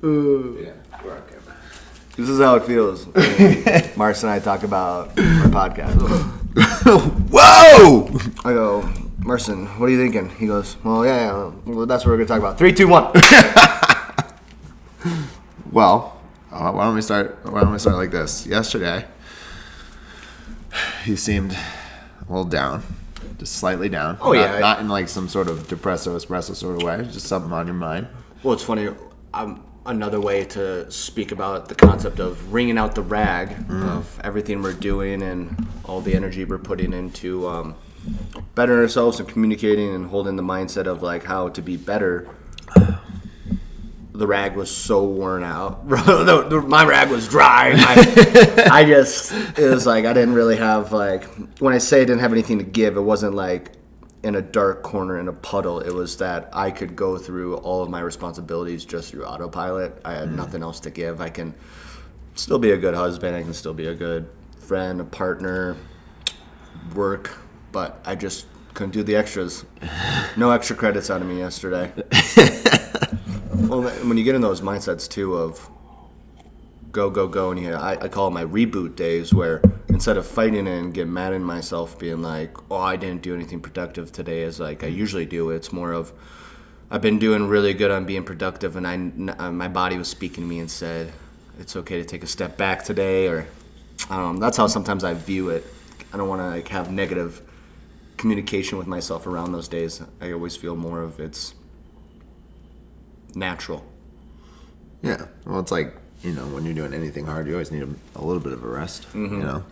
Yeah, we're on camera. This is how it feels. Mars and I talk about our podcast. Whoa! I go, Marson, what are you thinking? He goes, well, yeah, well, that's what we're going to talk about. 3, 2, 1. Well, why don't we start like this? Yesterday, he seemed a little down, just slightly down. Oh, yeah. Not in like some sort of depressive espresso sort of way, just something on your mind. Well, it's funny. Another way to speak about the concept of wringing out the rag of everything we're doing and all the energy we're putting into bettering ourselves and communicating and holding the mindset of like how to be better. The rag was so worn out. My rag was dry. It was like I didn't really have like, when I say I didn't have anything to give, it wasn't like in a dark corner in a puddle. It was that I could go through all of my responsibilities just through autopilot. I had nothing else to give. I can still be a good husband. I can still be a good friend, a partner, work, but I just couldn't do the extras. No extra credits out of me yesterday. Well, when you get in those mindsets too of go, and I call it my reboot days, where instead of fighting it and get mad at myself, being like, oh, I didn't do anything productive today, as like I usually do. It's more of I've been doing really good on being productive, and my body was speaking to me and said it's okay to take a step back today, or that's how sometimes I view it. I don't want to like have negative communication with myself around those days. I always feel more of it's natural. Yeah, well, it's like, when you're doing anything hard, you always need a little bit of a rest.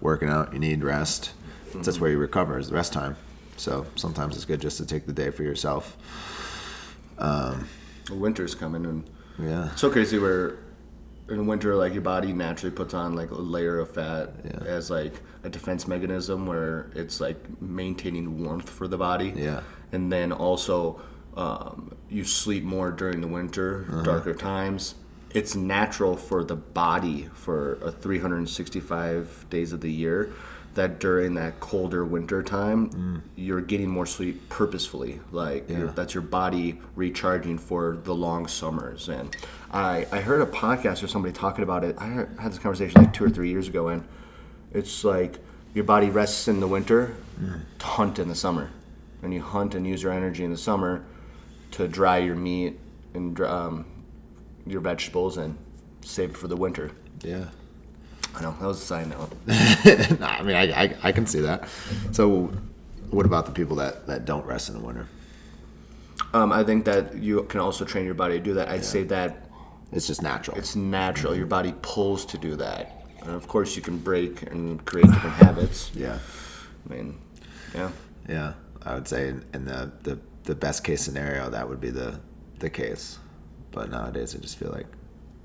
Working out, you need rest. That's where you recover, is the rest time. So sometimes it's good just to take the day for yourself. Winter's coming, and yeah, it's so crazy where in winter, like your body naturally puts on like a layer of fat as like a defense mechanism, where it's like maintaining warmth for the body. Yeah, and then also you sleep more during the winter, darker times. It's natural for the body for 365 days of the year that during that colder winter time, you're getting more sleep purposefully. Like that's your body recharging for the long summers. And I heard a podcast or somebody talking about it. I had this conversation like 2 or 3 years ago, and it's like your body rests in the winter to hunt in the summer. And you hunt and use your energy in the summer to dry your meat and your vegetables and save it for the winter. Yeah. I know, that was a side note. I mean, I can see that. So what about the people that don't rest in the winter? I think that you can also train your body to do that. I'd say that it's just natural. It's natural. Your body pulls to do that. And of course you can break and create different habits. Yeah. I mean, yeah. Yeah. I would say in the best case scenario, that would be the case. But nowadays, I just feel like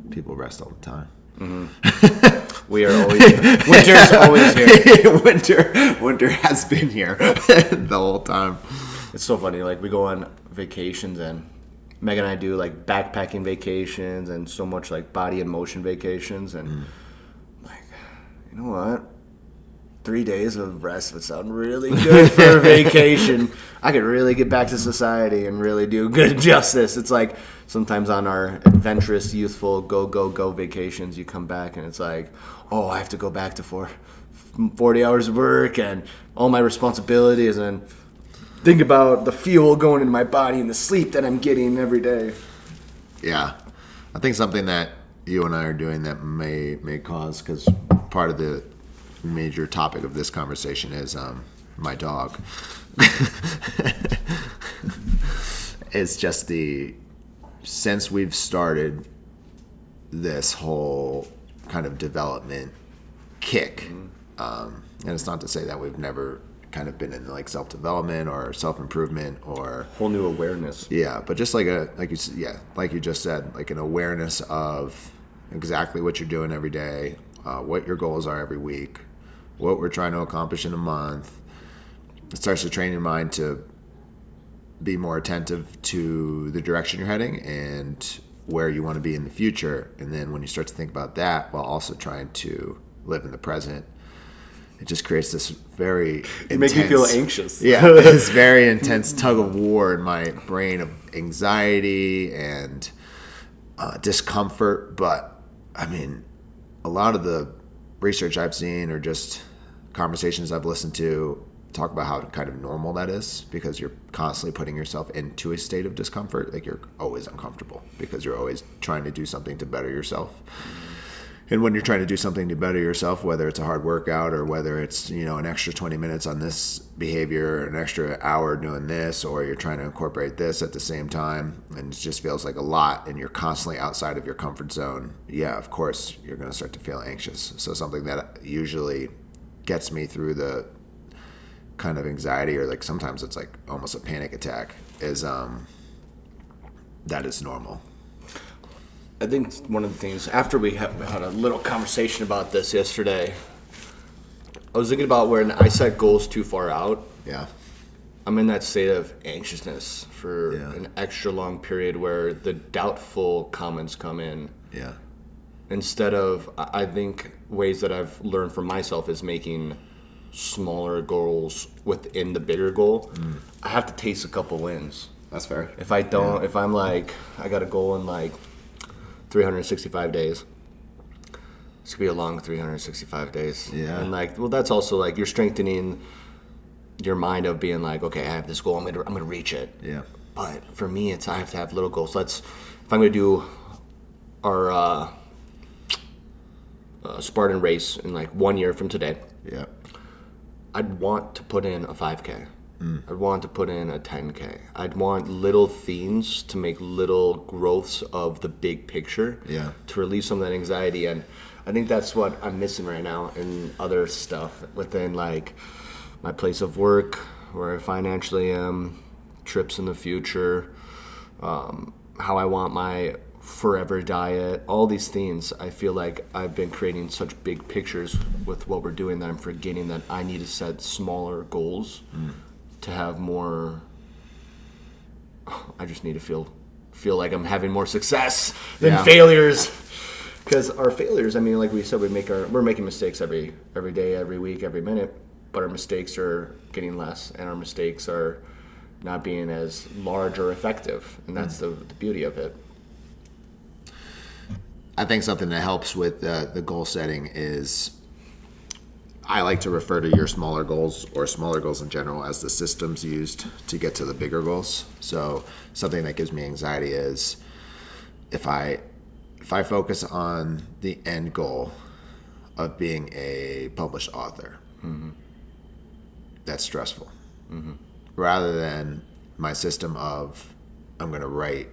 people rest all the time. We are always here. Winter's always here. Winter has been here the whole time. It's so funny. Like we go on vacations, and Meg and I do like backpacking vacations and so much like body and motion vacations, and like, you know what? 3 days of rest would sound really good for a vacation. I could really get back to society and really do good justice. It's like sometimes on our adventurous, youthful, go vacations, you come back and it's like, oh, I have to go back to 40 hours of work and all my responsibilities, and think about the fuel going into my body and the sleep that I'm getting every day. Yeah. I think something that you and I are doing that may cause, because part of the major topic of this conversation is my dog. It's just since we've started this whole kind of development kick, and it's not to say that we've never kind of been in like self-development or self-improvement or whole new awareness. Yeah, but just like you just said, like an awareness of exactly what you're doing every day, what your goals are every week, what we're trying to accomplish in a month. It starts to train your mind to be more attentive to the direction you're heading and where you want to be in the future. And then when you start to think about that while also trying to live in the present, it just creates this very You make me feel anxious. Yeah, this very intense tug of war in my brain of anxiety and discomfort. But I mean, a lot of the research I've seen or just conversations I've listened to talk about how kind of normal that is, because you're constantly putting yourself into a state of discomfort. Like, you're always uncomfortable because you're always trying to do something to better yourself. And when you're trying to do something to better yourself, whether it's a hard workout or whether it's, an extra 20 minutes on this behavior, or an extra hour doing this, or you're trying to incorporate this at the same time, and it just feels like a lot, and you're constantly outside of your comfort zone, yeah, of course, you're going to start to feel anxious. So something that usually gets me through the kind of anxiety, or like sometimes it's like almost a panic attack, is that is normal. I think one of the things, after we had a little conversation about this yesterday, I was thinking about when I set goals too far out. Yeah. I'm in that state of anxiousness for an extra long period where the doubtful comments come in. Yeah. Instead of, I think ways that I've learned from myself is making smaller goals within the bigger goal. I have to taste a couple wins. That's fair. If I don't, if I'm like, I got a goal in like 365 days. It's gonna be a long 365 days. Yeah. And like, well, that's also like you're strengthening your mind of being like, okay, I have this goal. I'm gonna reach it. Yeah. But for me, it's I have to have little goals. If I'm gonna do our Spartan race in like 1 year from today, Yeah. I'd want to put in a 5K. I'd want to put in a 10K. I'd want little themes to make little growths of the big picture. Yeah. To relieve some of that anxiety. And I think that's what I'm missing right now in other stuff within like my place of work, where I financially am, trips in the future, how I want my forever diet, all these things. I feel like I've been creating such big pictures with what we're doing that I'm forgetting that I need to set smaller goals to have more. I just need to feel like I'm having more success than failures. Because our failures, I mean, like we said, we're making mistakes every day, every week, every minute, but our mistakes are getting less, and our mistakes are not being as large or effective, and that's the beauty of it. I think something that helps with the goal setting is, I like to refer to your smaller goals, or smaller goals in general, as the systems used to get to the bigger goals. So something that gives me anxiety is if I focus on the end goal of being a published author, that's stressful. Rather than my system of, I'm going to write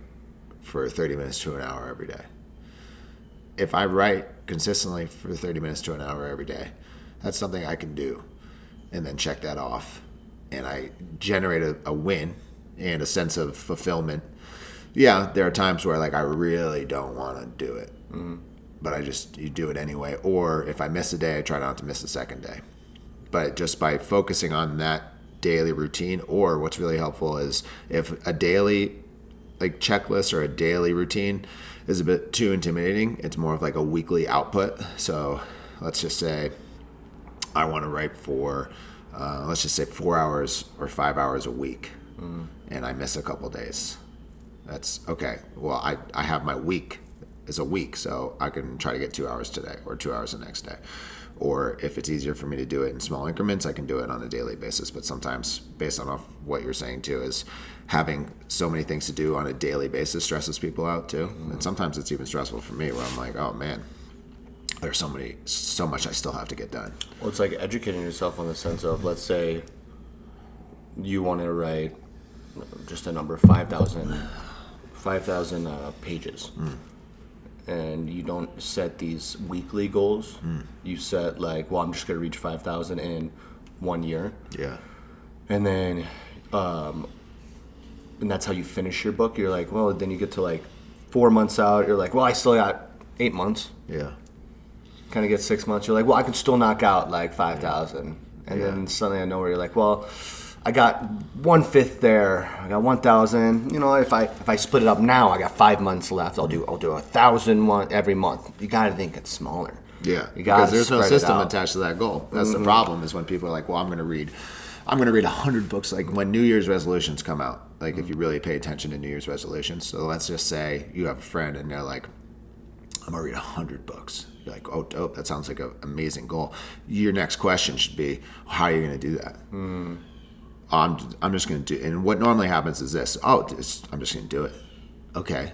for 30 minutes to an hour every day. If I write consistently for 30 minutes to an hour every day, that's something I can do, and then check that off, and I generate a win and a sense of fulfillment. Yeah, there are times where like I really don't want to do it, but you do it anyway. Or if I miss a day, I try not to miss a second day. But just by focusing on that daily routine, or what's really helpful is if a daily like checklist or a daily routine is a bit too intimidating, it's more of like a weekly output. So let's just say I want to write for, let's just say 4 hours or 5 hours a week, and I miss a couple days. That's okay. Well, I have my week is a week, so I can try to get 2 hours today or 2 hours the next day. Or if it's easier for me to do it in small increments, I can do it on a daily basis. But sometimes, based on what you're saying too, is having so many things to do on a daily basis stresses people out too. And sometimes it's even stressful for me, where I'm like, oh man, there's so much I still have to get done. Well, it's like educating yourself on the sense of, let's say you want to write just a number, 5,000 pages. And you don't set these weekly goals. You set like, well, I'm just going to reach 5,000 in 1 year. Yeah. And then, and that's how you finish your book. You're like, well, then you get to like 4 months out. You're like, well, I still got 8 months. Yeah. Kind of get 6 months. You're like, well, I can still knock out like 5,000. And then suddenly I know where you're like, well, I got 1/5 there. I got 1,000. You know, if I split it up now, I got 5 months left. I'll do 1,000 every month. You got to think it's smaller. Yeah, You got because there's no spread it system out. attached to that goal. That's the problem, is when people are like, well, I'm going to read 100 books. Like when New Year's resolutions come out, like if you really pay attention to New Year's resolutions. So let's just say you have a friend and they're like, I'm going to read 100 books. You're like, oh, dope. That sounds like an amazing goal. Your next question should be, how are you going to do that? I'm just going to do, and what normally happens is this, I'm just going to do it. Okay.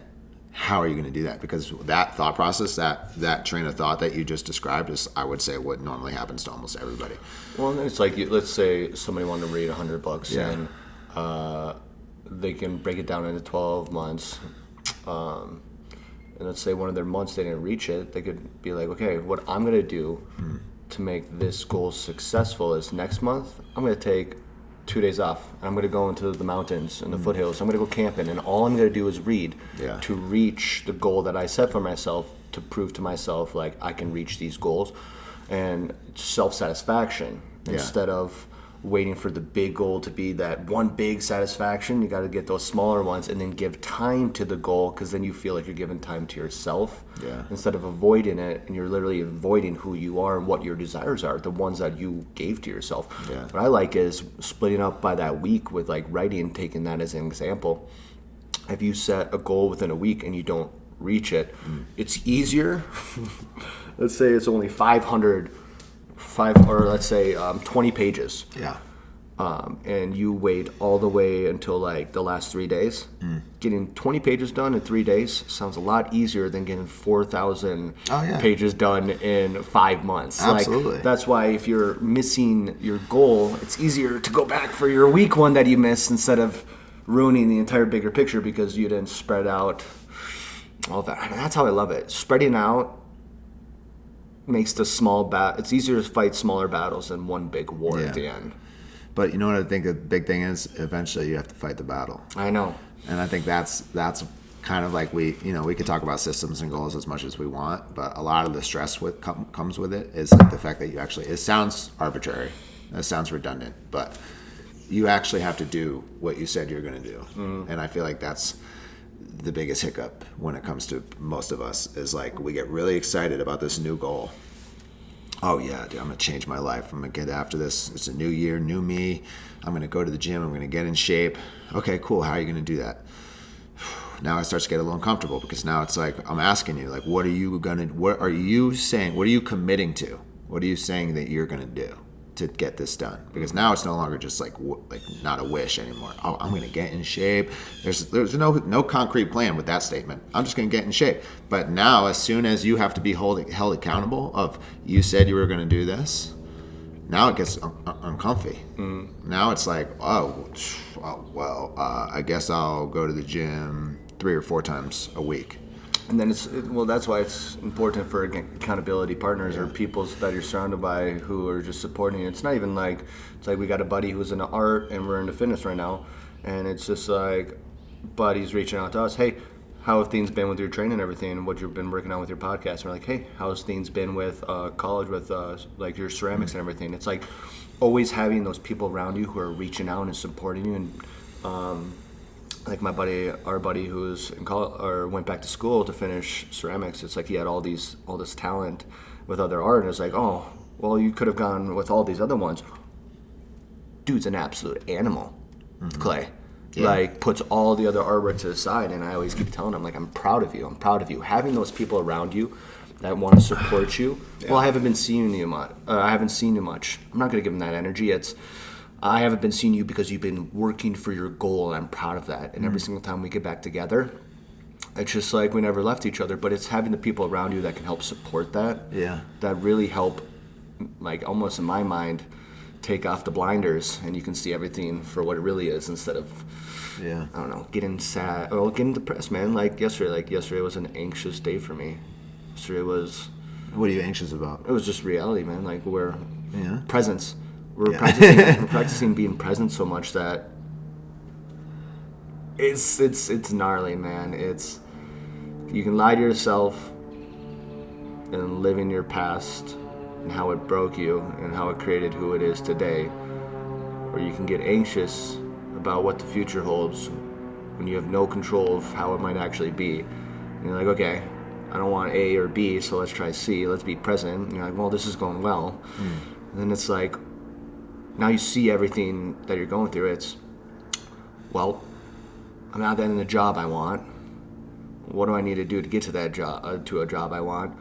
How are you going to do that? Because that thought process, that train of thought that you just described is, I would say, what normally happens to almost everybody. Well, and it's like, let's say somebody wanted to read 100 books, Yeah. and they can break it down into 12 months. And let's say one of their months they didn't reach it, they could be like, okay, what I'm going to do to make this goal successful is next month, I'm going to take 2 days off. I'm going to go into the mountains and the foothills. I'm going to go camping, and all I'm going to do is read to reach the goal that I set for myself, to prove to myself like I can reach these goals, and self-satisfaction instead of waiting for the big goal to be that one big satisfaction. You got to get those smaller ones and then give time to the goal, because then you feel like you're giving time to yourself instead of avoiding it, and you're literally avoiding who you are and what your desires are, the ones that you gave to yourself. What I like is splitting up by that week with like writing, taking that as an example. If you set a goal within a week and you don't reach it, it's easier. Let's say it's only 20 pages. Yeah. And you wait all the way until like the last 3 days. Getting 20 pages done in 3 days sounds a lot easier than getting 4,000 pages done in 5 months. Absolutely. Like, that's why if you're missing your goal, it's easier to go back for your week one that you missed instead of ruining the entire bigger picture because you didn't spread out all that. And that's how I love it. Spreading out makes the it's easier to fight smaller battles than one big war at the end. But you know what I think the big thing is? Eventually you have to fight the battle. I know. And I think that's kind of like we could talk about systems and goals as much as we want, but a lot of the stress comes with it is like the fact that it sounds arbitrary, it sounds redundant, but you actually have to do what you said you're going to do. And I feel like that's the biggest hiccup when it comes to most of us, is like we get really excited about this new goal. Oh yeah, dude, I'm gonna change my life. I'm gonna get after this. It's a new year, new me. I'm gonna go to the gym. I'm gonna get in shape. Okay, cool. How are you gonna do that? Now it starts to get a little uncomfortable, because now it's like I'm asking you, like, what are you saying? What are you committing to? What are you saying that you're gonna do to get this done? Because now it's no longer just like not a wish anymore. Oh, I'm gonna get in shape. There's no concrete plan with that statement. I'm just gonna get in shape. But now, as soon as you have to be held accountable of, you said you were gonna do this, now it gets uncomfy. Now it's like, I guess I'll go to the gym 3 or 4 times a week. And then that's why it's important for accountability partners or people that you're surrounded by who are just supporting you. It's not even like, it's like we got a buddy who's into art and we're into fitness right now, and it's just like buddy's reaching out to us, hey, how have things been with your training and everything, and what you've been working on with your podcast? And we're like, hey, how's things been with college, with like your ceramics and everything? It's like always having those people around you who are reaching out and supporting you. And like our buddy who's in college or went back to school to finish ceramics, it's like he had all this talent with other art, and it's like, oh, well, you could have gone with all these other ones. Dude's an absolute animal, clay. Like, puts all the other artwork to the side, and I always keep telling him, like, I'm proud of you. Having those people around you that want to support you. Well, I haven't seen you much. I'm not going to give them that energy. I haven't been seeing you because you've been working for your goal, and I'm proud of that. And every single time we get back together, it's just like we never left each other. But it's having the people around you that can help support that. Yeah. That really help, like, almost in my mind, take off the blinders, and you can see everything for what it really is, instead of, I don't know, getting sad or getting depressed, man. Like yesterday was an anxious day for me. Yesterday was. What are you anxious about? It was just reality, man. Like, presence. We're practicing being present so much that it's gnarly, man. You can lie to yourself and live in your past and how it broke you and how it created who it is today, or you can get anxious about what the future holds when you have no control of how it might actually be. And you're like, okay, I don't want A or B, so let's try C. Let's be present. And you're like, well, this is going well. And then it's like, now you see everything that you're going through. It's, well, I'm not in the job I want. What do I need to do to get to that job, to a job I want?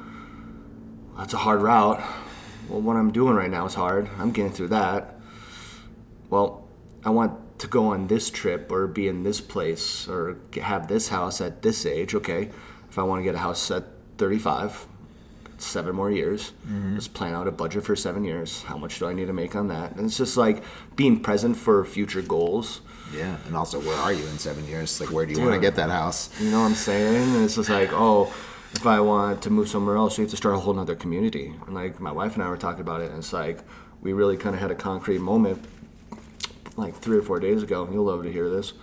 That's a hard route. Well, what I'm doing right now is hard. I'm getting through that. Well, I want to go on this trip or be in this place or have this house at this age. Okay, if I want to get a house at 35, 7 more years. Let's plan out a budget for 7 years. How much do I need to make on that? And it's just like being present for future goals. Yeah, and also, where are you in 7 years? Like, where do you want to get that house? You know what I'm saying? And it's just like, oh, if I want to move somewhere else, you have to start a whole nother community. And like my wife and I were talking about it, and it's like we really kind of had a concrete moment like 3 or 4 days ago. You'll love to hear this.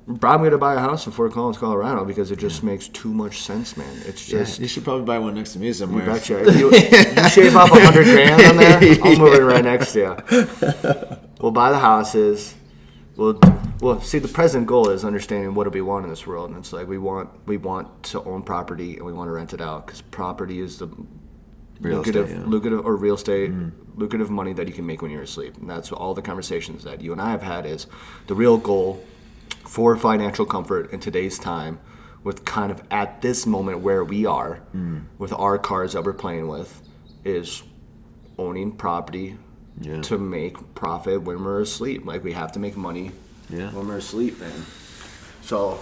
We're probably going to buy a house in Fort Collins, Colorado, because it just makes too much sense, man. It's just... You should probably buy one next to me somewhere. You betcha. If you shave off $100,000 on there, I'll move it right next to you. We'll buy the houses. Well, see, the present goal is understanding what do we want in this world, and it's like we want to own property and we want to rent it out because property is the lucrative money that you can make when you're asleep, and that's all the conversations that you and I have had. Is the real goal for financial comfort in today's time, with kind of at this moment where we are with our cards that we're playing with, is owning property. Yeah. To make profit when we're asleep. Like, we have to make money when we're asleep, man. So,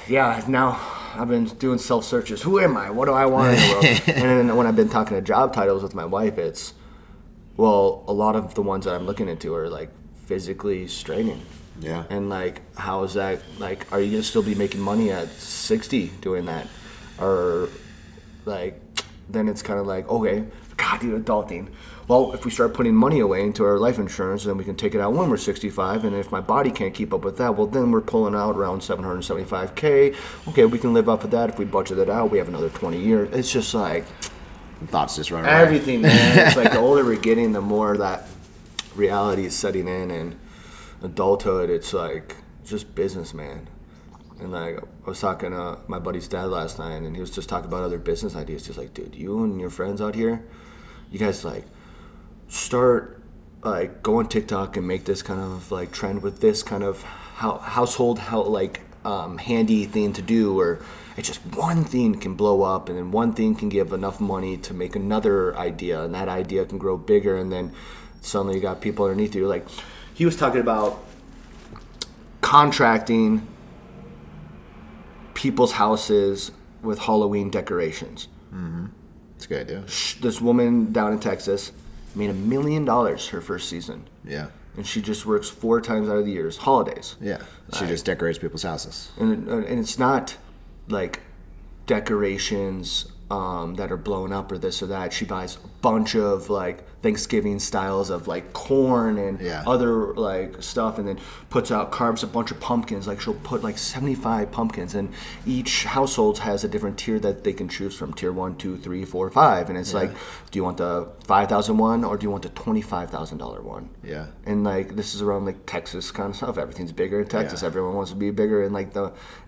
yeah, now I've been doing self-searches. Who am I? What do I want in the world? And then when I've been talking to job titles with my wife, it's, well, a lot of the ones that I'm looking into are, like, physically straining. Yeah. And, like, how is that, like, are you going to still be making money at 60 doing that? Or, like, then it's kind of like, okay, God, dude, adulting. Well, if we start putting money away into our life insurance, then we can take it out when we're 65. And if my body can't keep up with that, well, then we're pulling out around $775K. Okay, we can live off of that. If we budget it out, we have another 20 years. It's just like... Thoughts just run away. Everything, man. It's like the older we're getting, the more that reality is setting in. And adulthood, it's like just business, man. And like, I was talking to my buddy's dad last night, and he was just talking about other business ideas. He's like, dude, you and your friends out here, you guys like... start like go on TikTok and make this kind of like trend with this kind of household handy thing to do, or it's just one thing can blow up and then one thing can give enough money to make another idea, and that idea can grow bigger, and then suddenly you got people underneath you. Like, he was talking about contracting people's houses with Halloween decorations. It's a good idea. This woman down in Texas made $1 million her first season. Yeah. And she just works 4 times out of the years, holidays. Yeah. She just decorates people's houses. And it's not like decorations that are blown up or this or that. She buys a bunch of like Thanksgiving styles of like corn and other like stuff, and then carves a bunch of pumpkins. Like, she'll put like 75 pumpkins, and each household has a different tier that they can choose from, tier 1, 2, 3, 4, 5. And it's like, do you want the $5,000 one or do you want the $25,000 one? Yeah. And like, this is around like Texas kind of stuff. Everything's bigger in Texas. Everyone wants to be bigger, and like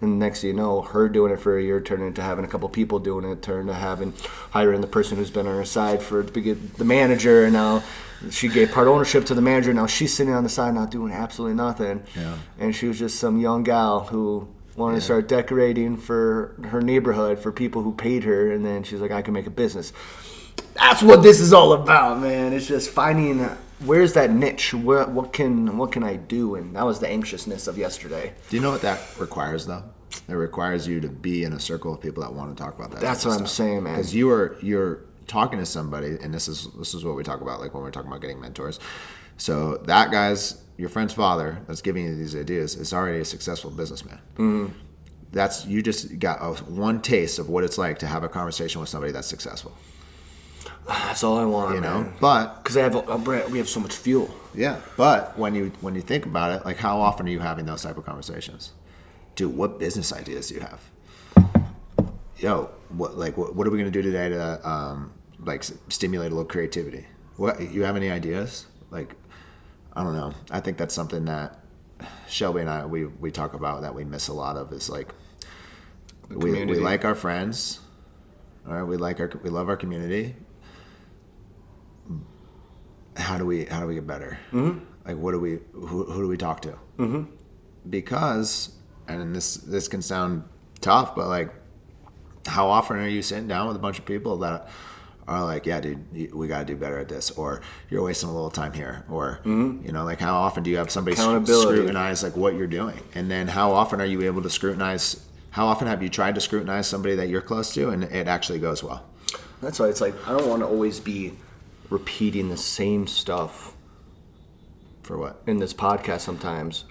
and next thing you know, her doing it for a year turned into having a couple people doing it, turned to hiring the person who's been on her side for to be the manager, and now she gave part ownership to the manager. Now she's sitting on the side not doing absolutely nothing. Yeah. And she was just some young gal who wanted to start decorating for her neighborhood for people who paid her, and then she's like, I can make a business. That's what this is all about, man. It's just finding where's that niche. What can I do? And that was the anxiousness of yesterday. Do you know what that requires, though? It requires you to be in a circle of people that want to talk about that. That's what I'm saying, man. Because you're talking to somebody, and this is what we talk about, like when we're talking about getting mentors. So that guy's your friend's father that's giving you these ideas is already a successful businessman. Mm-hmm. You just got one taste of what it's like to have a conversation with somebody that's successful. That's all I want, you know. Man. But because we have so much fuel. Yeah, but when you think about it, like, how often are you having those type of conversations? Dude, what business ideas do you have? Yo, what are we gonna do today to stimulate a little creativity? What, you have any ideas? Like, I don't know. I think that's something that Shelby and I we talk about that we miss a lot of, is like We community. like our friends. All right, we love our community. How do we get better? Mm-hmm. Like, who do we talk to? Mm-hmm. Because, and this can sound tough, but like, how often are you sitting down with a bunch of people that are like, yeah, dude, we got to do better at this, or you're wasting a little time here, or like, how often do you have somebody scrutinize like what you're doing, and then how often are you able to scrutinize? How often have you tried to scrutinize somebody that you're close to, and it actually goes well? That's why it's like, I don't want to always be repeating the same stuff. For what? In this podcast sometimes.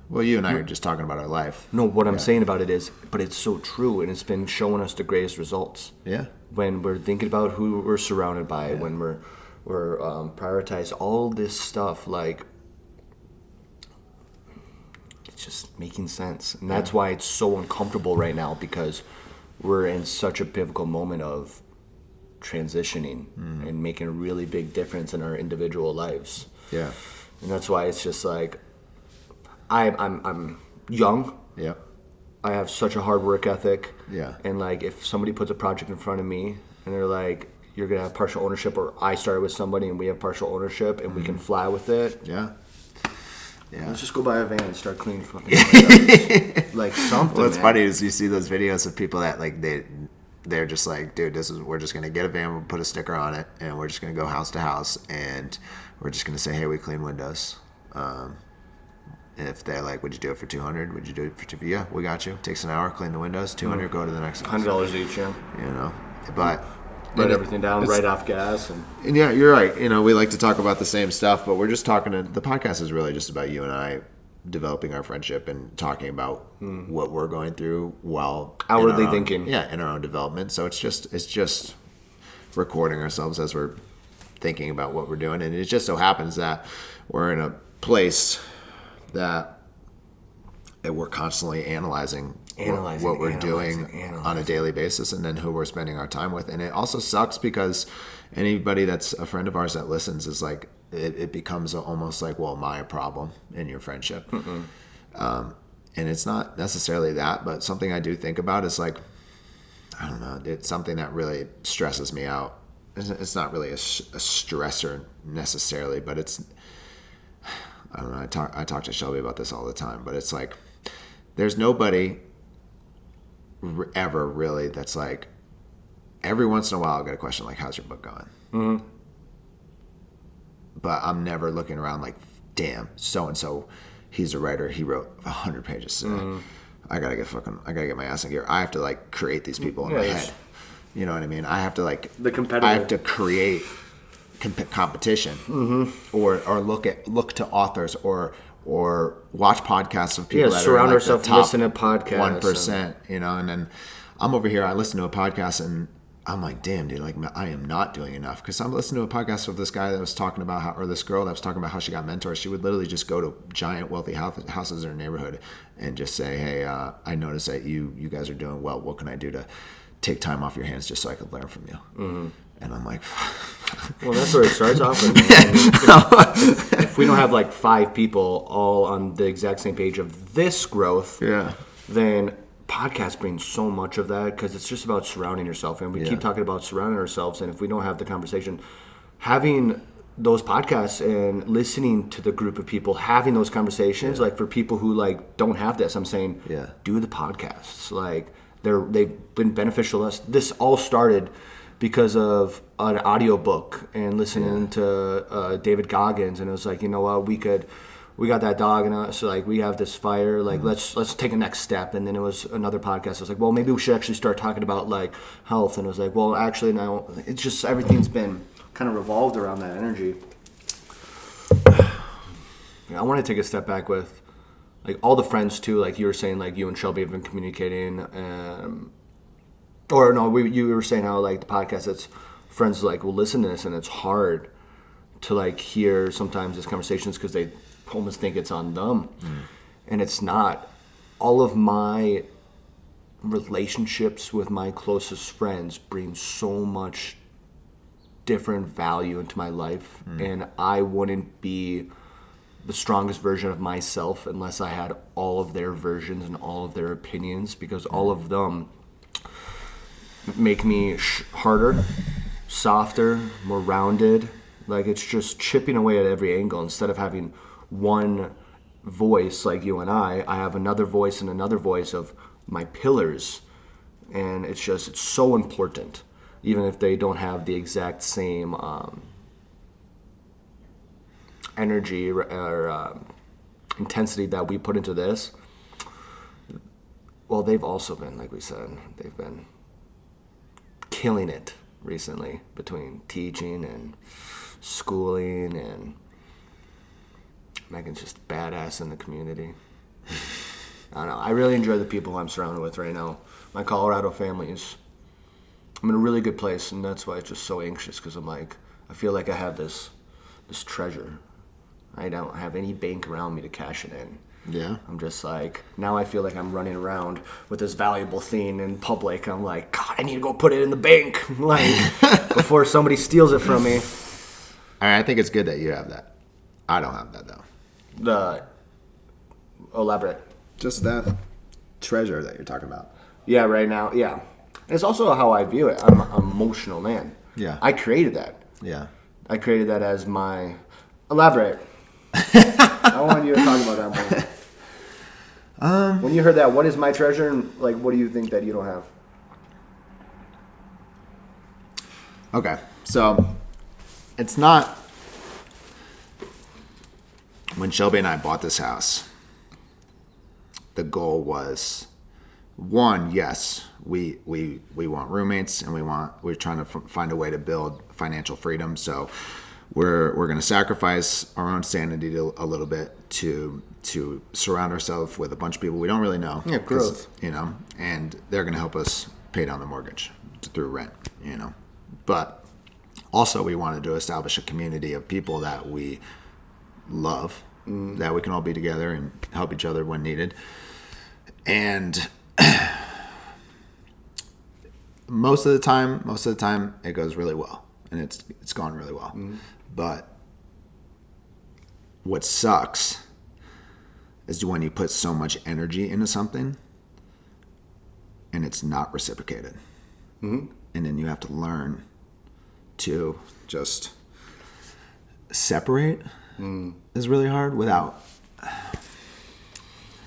Well, you and I are just talking about our life. No, what I'm saying about it is, but it's so true, and it's been showing us the greatest results. Yeah. When we're thinking about who we're surrounded by, when we're prioritize all this stuff, like, it's just making sense. And that's why it's so uncomfortable right now, because we're in such a pivotal moment of transitioning and making a really big difference in our individual lives. Yeah. And that's why it's just like, I'm young. Yeah. I have such a hard work ethic. Yeah. And like, if somebody puts a project in front of me and they're like, you're gonna have partial ownership, or I started with somebody and we have partial ownership and we can fly with it. Yeah. Yeah. Let's just go buy a van and start cleaning fucking like something. What's man. funny is you see those videos of people that like they're just like, dude, we're just gonna get a van, we'll put a sticker on it, and we're just gonna go house to house, and we're just gonna say, hey, we clean windows. If they're like, would you do it for $200? Would you do it for $200? Yeah, we got you. Takes an hour, clean the windows. $200, go to the next house. $100 each, yeah. You know, but Write everything down, write off gas, and yeah, you're right. You know, we like to talk about the same stuff, but we're just talking. The podcast is really just about you and I developing our friendship and talking about what we're going through while outwardly thinking. Yeah, in our own development. So it's just recording ourselves as we're thinking about what we're doing, and it just so happens that we're in a place that we're constantly analyzing what we're doing on a daily basis, and then who we're spending our time with. And it also sucks because anybody that's a friend of ours that listens is like, it becomes almost like, well, my problem in your friendship. And it's not necessarily that, but something I do think about is like, I don't know, it's something that really stresses me out. It's not really a stressor necessarily, but it's, I don't know, I talk to Shelby about this all the time, but it's like, there's nobody ever really that's like, every once in a while I'll get a question like, how's your book going? Mm-hmm. But I'm never looking around like, damn, so-and-so, he's a writer, he wrote 100 pages today. Mm-hmm. I gotta get my ass in gear. I have to like create these people in my head. You know what I mean? I have to like, I have to create competition, or look to authors, or watch podcasts of people that surround are like ourselves, listen to podcasts, 1%, you know. And then I'm over here, I listen to a podcast and I'm like, damn, dude, like I am not doing enough, because I'm listening to a podcast of this guy that was talking about how, or this girl that was talking about how she got mentors. She would literally just go to giant wealthy houses in her neighborhood and just say, hey, I noticed that you guys are doing well. What can I do to take time off your hands just so I could learn from you? Mm-hmm. And I'm like, well, that's where it starts off with. If we don't have like 5 people all on the exact same page of this growth, then podcast brings so much of that, because it's just about surrounding yourself. And we keep talking about surrounding ourselves. And if we don't have the conversation, having those podcasts and listening to the group of people having those conversations, like for people who like don't have this, I'm saying, do the podcasts. Like they've been beneficial to us. This all started because of an audiobook and listening to David Goggins, and it was like, you know what, we got that dog, and so like we have this fire, like let's take a next step. And then it was another podcast. I was like, well, maybe we should actually start talking about like health. And it was like, well, actually now it's just everything's been kind of revolved around that energy. I want to take a step back with like all the friends too, like you were saying, like you and Shelby have been communicating. Or no, you were saying how like the podcast, it's friends like will listen to this, and it's hard to like hear sometimes these conversations because they almost think it's on them, and it's not. All of my relationships with my closest friends bring so much different value into my life, and I wouldn't be the strongest version of myself unless I had all of their versions and all of their opinions, because all of them make me harder, softer, more rounded. Like it's just chipping away at every angle instead of having one voice like you and I have another voice and another voice of my pillars. And it's so important, even if they don't have the exact same energy or intensity that we put into this. Well, they've also been, like we said, they've been killing it recently between teaching and schooling, and Megan's just badass in the community. I don't know. I really enjoy the people I'm surrounded with right now. My Colorado family I'm in a really good place, and that's why I'm just so anxious, because I'm like, I feel like I have this treasure. I don't have any bank around me to cash it in. Yeah. I'm just like, now I feel like I'm running around with this valuable thing in public. I'm like, God, I need to go put it in the bank, like, before somebody steals it from me. I think it's good that you have that. I don't have that, though. Elaborate. Just that treasure that you're talking about. Yeah, right now, yeah. And it's also how I view it. I'm an emotional man. Yeah. I created that. Yeah. I created that as my... Elaborate. I want you to talk about that more. When you heard that, what is my treasure, and like, what do you think that you don't have? Okay, so it's not... When Shelby and I bought this house, the goal was, one, yes, we want roommates, and we're trying to find a way to build financial freedom. So we're going to sacrifice our own sanity a little bit to surround ourselves with a bunch of people we don't really know. Yeah, growth. And they're going to help us pay down the mortgage through rent, But also we wanted to establish a community of people that we love, that we can all be together and help each other when needed. And most of the time it goes really well, and it's gone really well. But what sucks is when you put so much energy into something and it's not reciprocated. And then you have to learn to just separate. Is really hard without.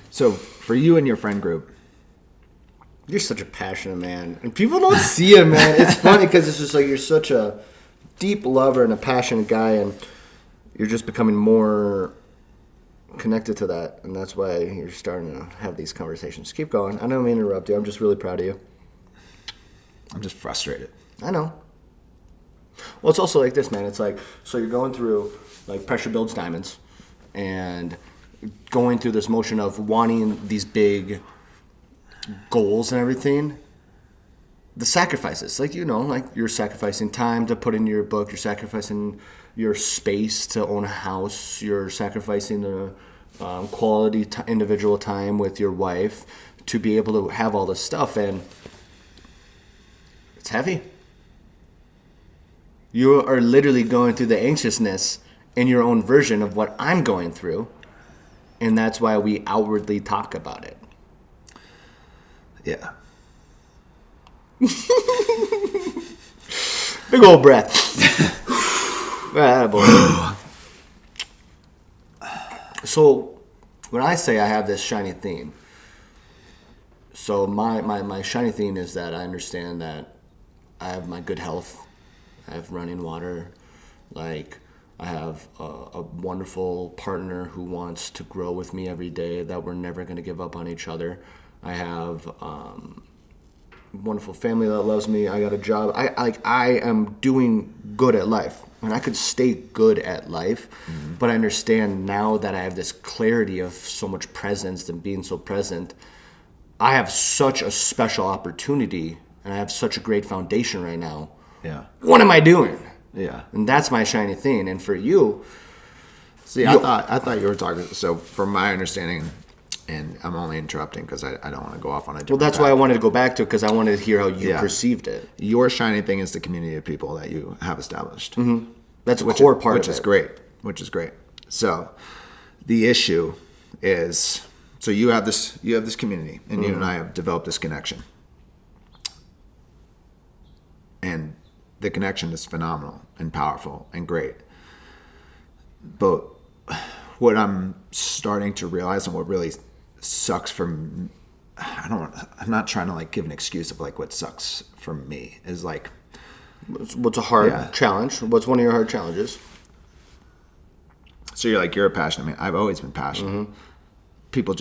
So for you and your friend group, you're such a passionate man, and people don't see it, man. It's funny because it's just like you're such a deep lover and a passionate guy, and you're just becoming more connected to that, and that's why you're starting to have these conversations. Keep going. I don't mean to interrupt you. I'm just really proud of you. I'm just frustrated. I know. Well, it's also like this, man. It's like, so you're going through, like, pressure builds diamonds, and going through this motion of wanting these big goals and everything. The sacrifices, like, like you're sacrificing time to put in your book, you're sacrificing your space to own a house, you're sacrificing the quality individual time with your wife to be able to have all this stuff, and it's heavy. You are literally going through the anxiousness in your own version of what I'm going through, and that's why we outwardly talk about it. Yeah. Big old breath. Boy. So when I say I have this shiny theme, so my shiny theme is that I understand that I have my good health. I have running water. Like, I have a wonderful partner who wants to grow with me every day, that we're never going to give up on each other. I have wonderful family that loves me. I got a job. I am doing good at life, and I could stay good at life. But I understand now that I have this clarity of so much presence and being so present. I have such a special opportunity, and I have such a great foundation right now. Yeah. What am I doing? Yeah. And that's my shiny thing. And for you, see, I thought you were talking. So from my understanding. And I'm only interrupting because I don't want to go off on a different that's path. why I wanted to go back to it, because I wanted to hear how you perceived it. Your shiny thing is the community of people that you have established. That's a core part of it. Which is great. So the issue is, so you have this community, and you and I have developed this connection. and the connection is phenomenal and powerful and great. But what I'm starting to realize, and what really sucks from, I'm not trying to like give an excuse of like what sucks for me, is like, What's a hard challenge? What's one of your hard challenges? so you're a passionate man. I've always been passionate.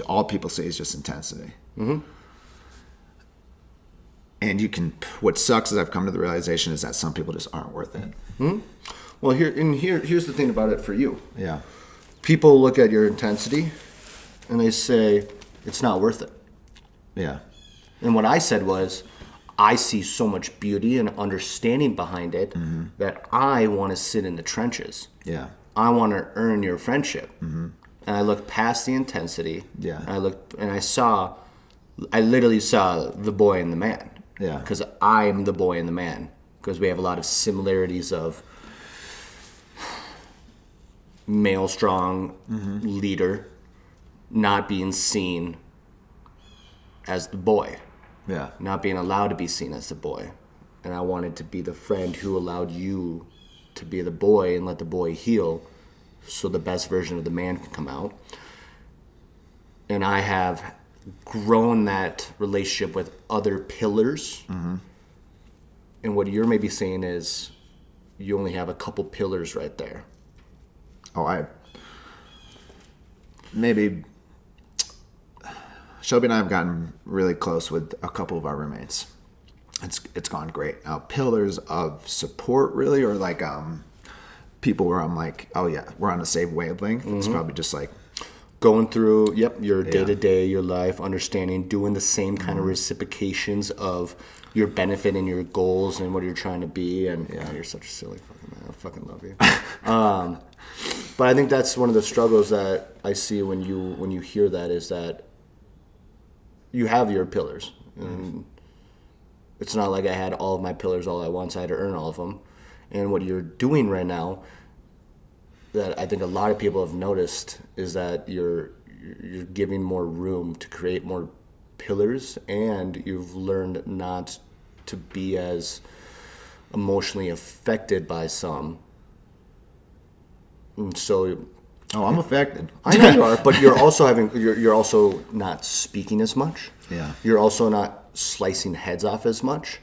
All people say is just intensity. And what sucks is I've come to the realization is that some people just aren't worth it. Well, here's the thing about it for you. Yeah. People look at your intensity and they say it's not worth it. Yeah. And what I said was, I see so much beauty and understanding behind it that I want to sit in the trenches. Yeah. I want to earn your friendship. And I looked past the intensity. Yeah. And I literally saw the boy and the man. Yeah. Because I'm the boy and the man. Because we have a lot of similarities of male strong leader not being seen as the boy. Yeah. Not being allowed to be seen as the boy. And I wanted to be the friend who allowed you to be the boy and let the boy heal so the best version of the man can come out. And I have grown that relationship with other pillars. And what you're maybe saying is you only have a couple pillars right there. Shelby and I have gotten really close with a couple of our roommates. It's gone great. Now, pillars of support really, or like people where I'm like, oh yeah, we're on the same wavelength. It's probably just like going through your day-to-day, your life, understanding, doing the same kind of reciprocations of your benefit and your goals and what you're trying to be. And you're such a silly fucking man. I fucking love you. But I think that's one of the struggles that I see when you hear that, is that you have your pillars. And it's not like I had all of my pillars all at once. I had to earn all of them. And what you're doing right now, that I think a lot of people have noticed, is that you're giving more room to create more pillars, and you've learned not to be as emotionally affected by some. And so, I'm affected. I know you are, but you're also not speaking as much. Yeah. You're also not slicing heads off as much.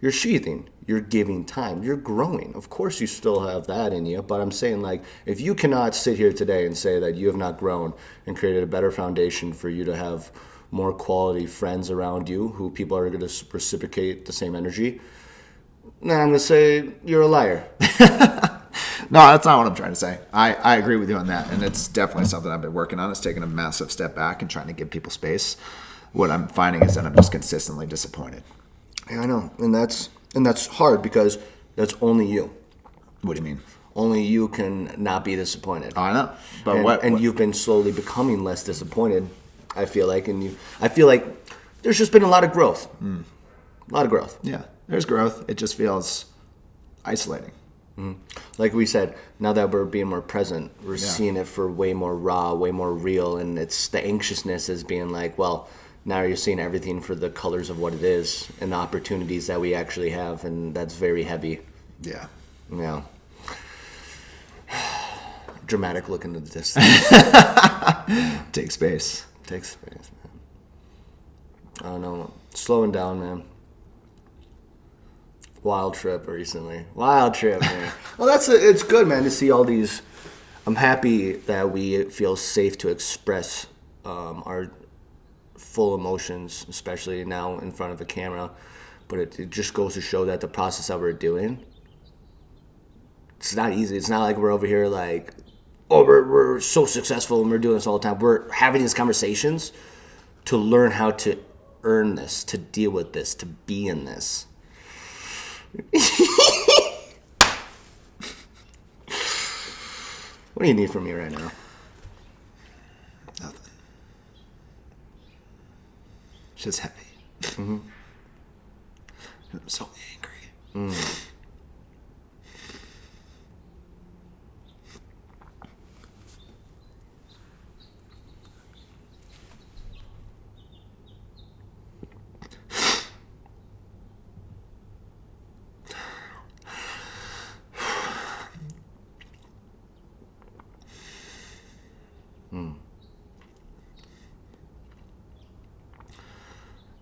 You're sheathing. You're giving time. You're growing. Of course, you still have that in you, but I'm saying, like, if you cannot sit here today and say that you have not grown and created a better foundation for you to have more quality friends around you who people are going to reciprocate the same energy, then I'm going to say you're a liar. No, that's not what I'm trying to say. I agree with you on that, and it's definitely something I've been working on. It's taking a massive step back and trying to give people space. What I'm finding is that I'm just consistently disappointed. Yeah, I know, and that's hard because that's only you. What do you mean? Only you can not be disappointed. I know, but and you've been slowly becoming less disappointed, I feel like, I feel like there's just been a lot of growth. A lot of growth. Yeah, there's growth. It just feels isolating. Like we said, now that we're being more present, we're seeing it for way more raw, way more real, and it's the anxiousness is being like, well, now you're seeing everything for the colors of what it is and the opportunities that we actually have, and that's very heavy. Yeah. Yeah. Dramatic look into the distance. Take space. Takes space, man. I don't know. Slowing down, man. Wild trip recently. Wild trip, man. Well, it's good, man, to see all these. I'm happy that we feel safe to express our full emotions, especially now in front of a camera. But it just goes to show that the process that we're doing, it's not easy. It's not like we're over here like, oh, we're so successful and we're doing this all the time. We're having these conversations to learn how to earn this, to deal with this, to be in this. What do you need from me right now? Nothing. It's just heavy. I'm so angry.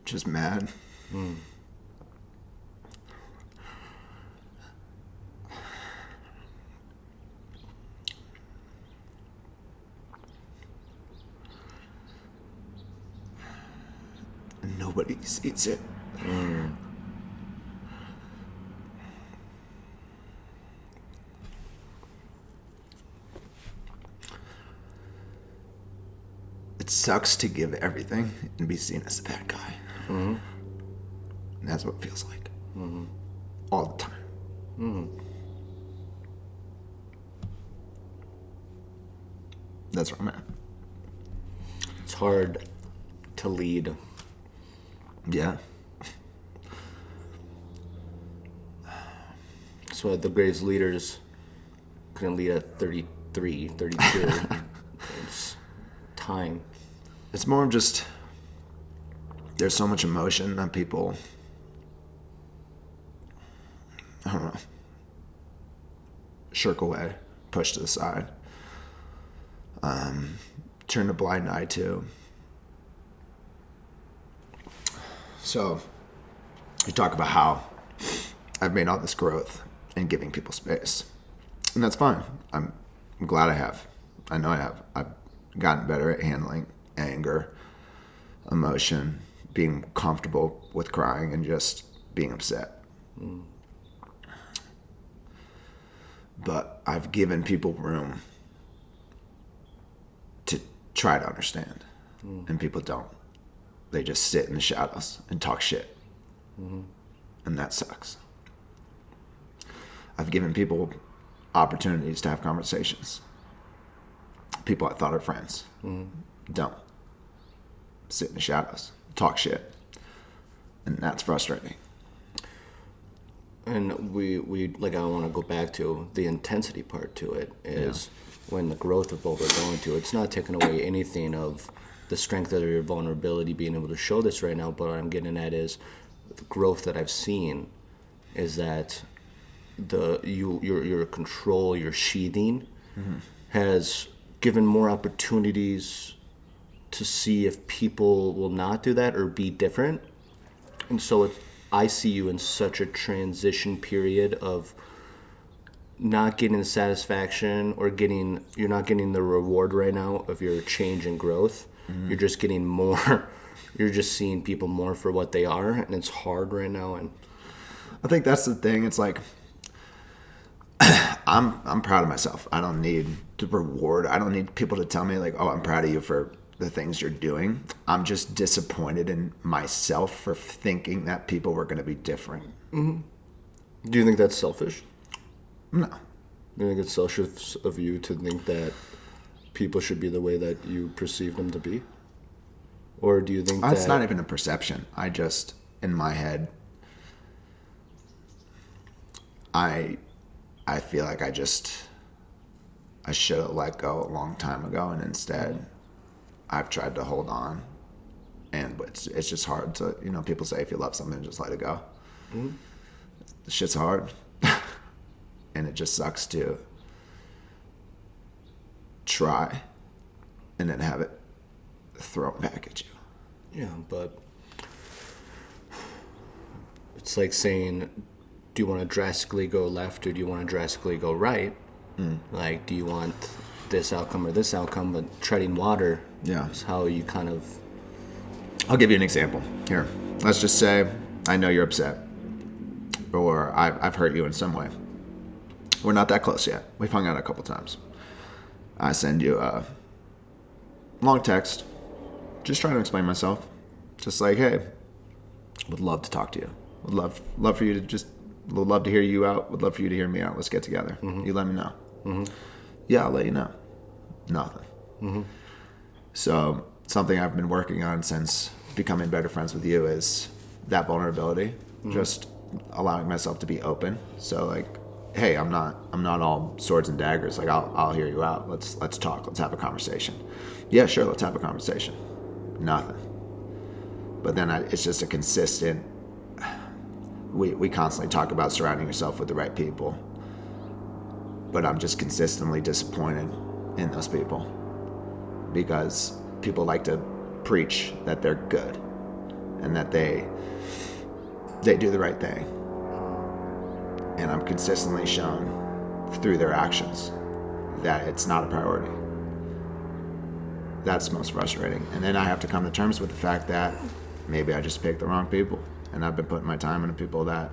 just mad. And nobody sees it. It sucks to give everything and be seen as the bad guy. And that's what it feels like. All the time. That's where I'm at. It's hard to lead. Yeah. So the greatest leaders couldn't lead at 33, 32. It's time. It's more of just, there's so much emotion that people, I don't know, shirk away, push to the side, turn a blind eye to. So you talk about how I've made all this growth in giving people space, and that's fine. I'm glad I have. I know I have. I've gotten better at handling anger, emotion, being comfortable with crying and just being upset. But I've given people room to try to understand, and people don't. They just sit in the shadows and talk shit. And that sucks. I've given people opportunities to have conversations. People I thought are friends don't. Sit in the shadows, talk shit. And that's frustrating. And we like, I want to go back to the intensity part to it is when the growth of what we're going to, it's not taking away anything of the strength of your vulnerability, being able to show this right now. But what I'm getting at is the growth that I've seen is that your control, your sheathing has given more opportunities to see if people will not do that or be different. And so I see you in such a transition period of not getting the satisfaction or you're not getting the reward right now of your change and growth. You're just getting more, you're just seeing people more for what they are, and it's hard right now. And I think that's the thing. It's like, I'm proud of myself. I don't need the reward. I don't need people to tell me like, oh, I'm proud of you for the things you're doing. I'm just disappointed in myself for thinking that people were going to be different. Do you think that's selfish? No. Do you think it's selfish of you to think that people should be the way that you perceive them to be? Or do you think That's not even a perception. I just, in my head, I feel like I should have let go a long time ago, and instead I've tried to hold on, and it's just hard to, people say if you love something, just let it go. The shit's hard, and it just sucks to try and then have it thrown back at you. Yeah, but it's like saying, do you want to drastically go left or do you want to drastically go right? Like, do you want this outcome or this outcome? But treading water is how you kind of... I'll give you an example. Here, let's just say I know you're upset, or I've hurt you in some way. We're not that close yet. We've hung out a couple times. I send you a long text, just trying to explain myself. Just like, hey, would love to talk to you. Would love for you to would love to hear you out. Would love for you to hear me out. Let's get together. You let me know. Yeah, I'll let you know. Nothing. So something I've been working on since becoming better friends with you is that vulnerability. Just allowing myself to be open. So like, hey, I'm not all swords and daggers. Like I'll hear you out. Let's talk. Let's have a conversation. Yeah, sure. Let's have a conversation. Nothing. But then it's just a consistent. We constantly talk about surrounding yourself with the right people. But I'm just consistently disappointed in those people because people like to preach that they're good and that they do the right thing. And I'm consistently shown through their actions that it's not a priority. That's most frustrating. And then I have to come to terms with the fact that maybe I just picked the wrong people, and I've been putting my time into people that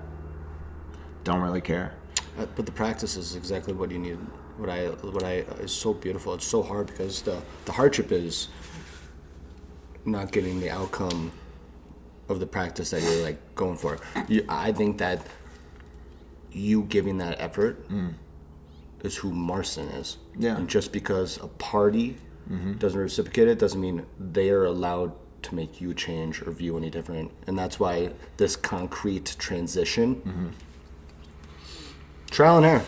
don't really care. But the practice is exactly what you need. What I is so beautiful. It's so hard because the hardship is not getting the outcome of the practice that you're like going for. I think that you giving that effort is who Marston is. Yeah. And just because a party doesn't reciprocate it doesn't mean they are allowed to make you change or view any different. And that's why this concrete transition, trial and error.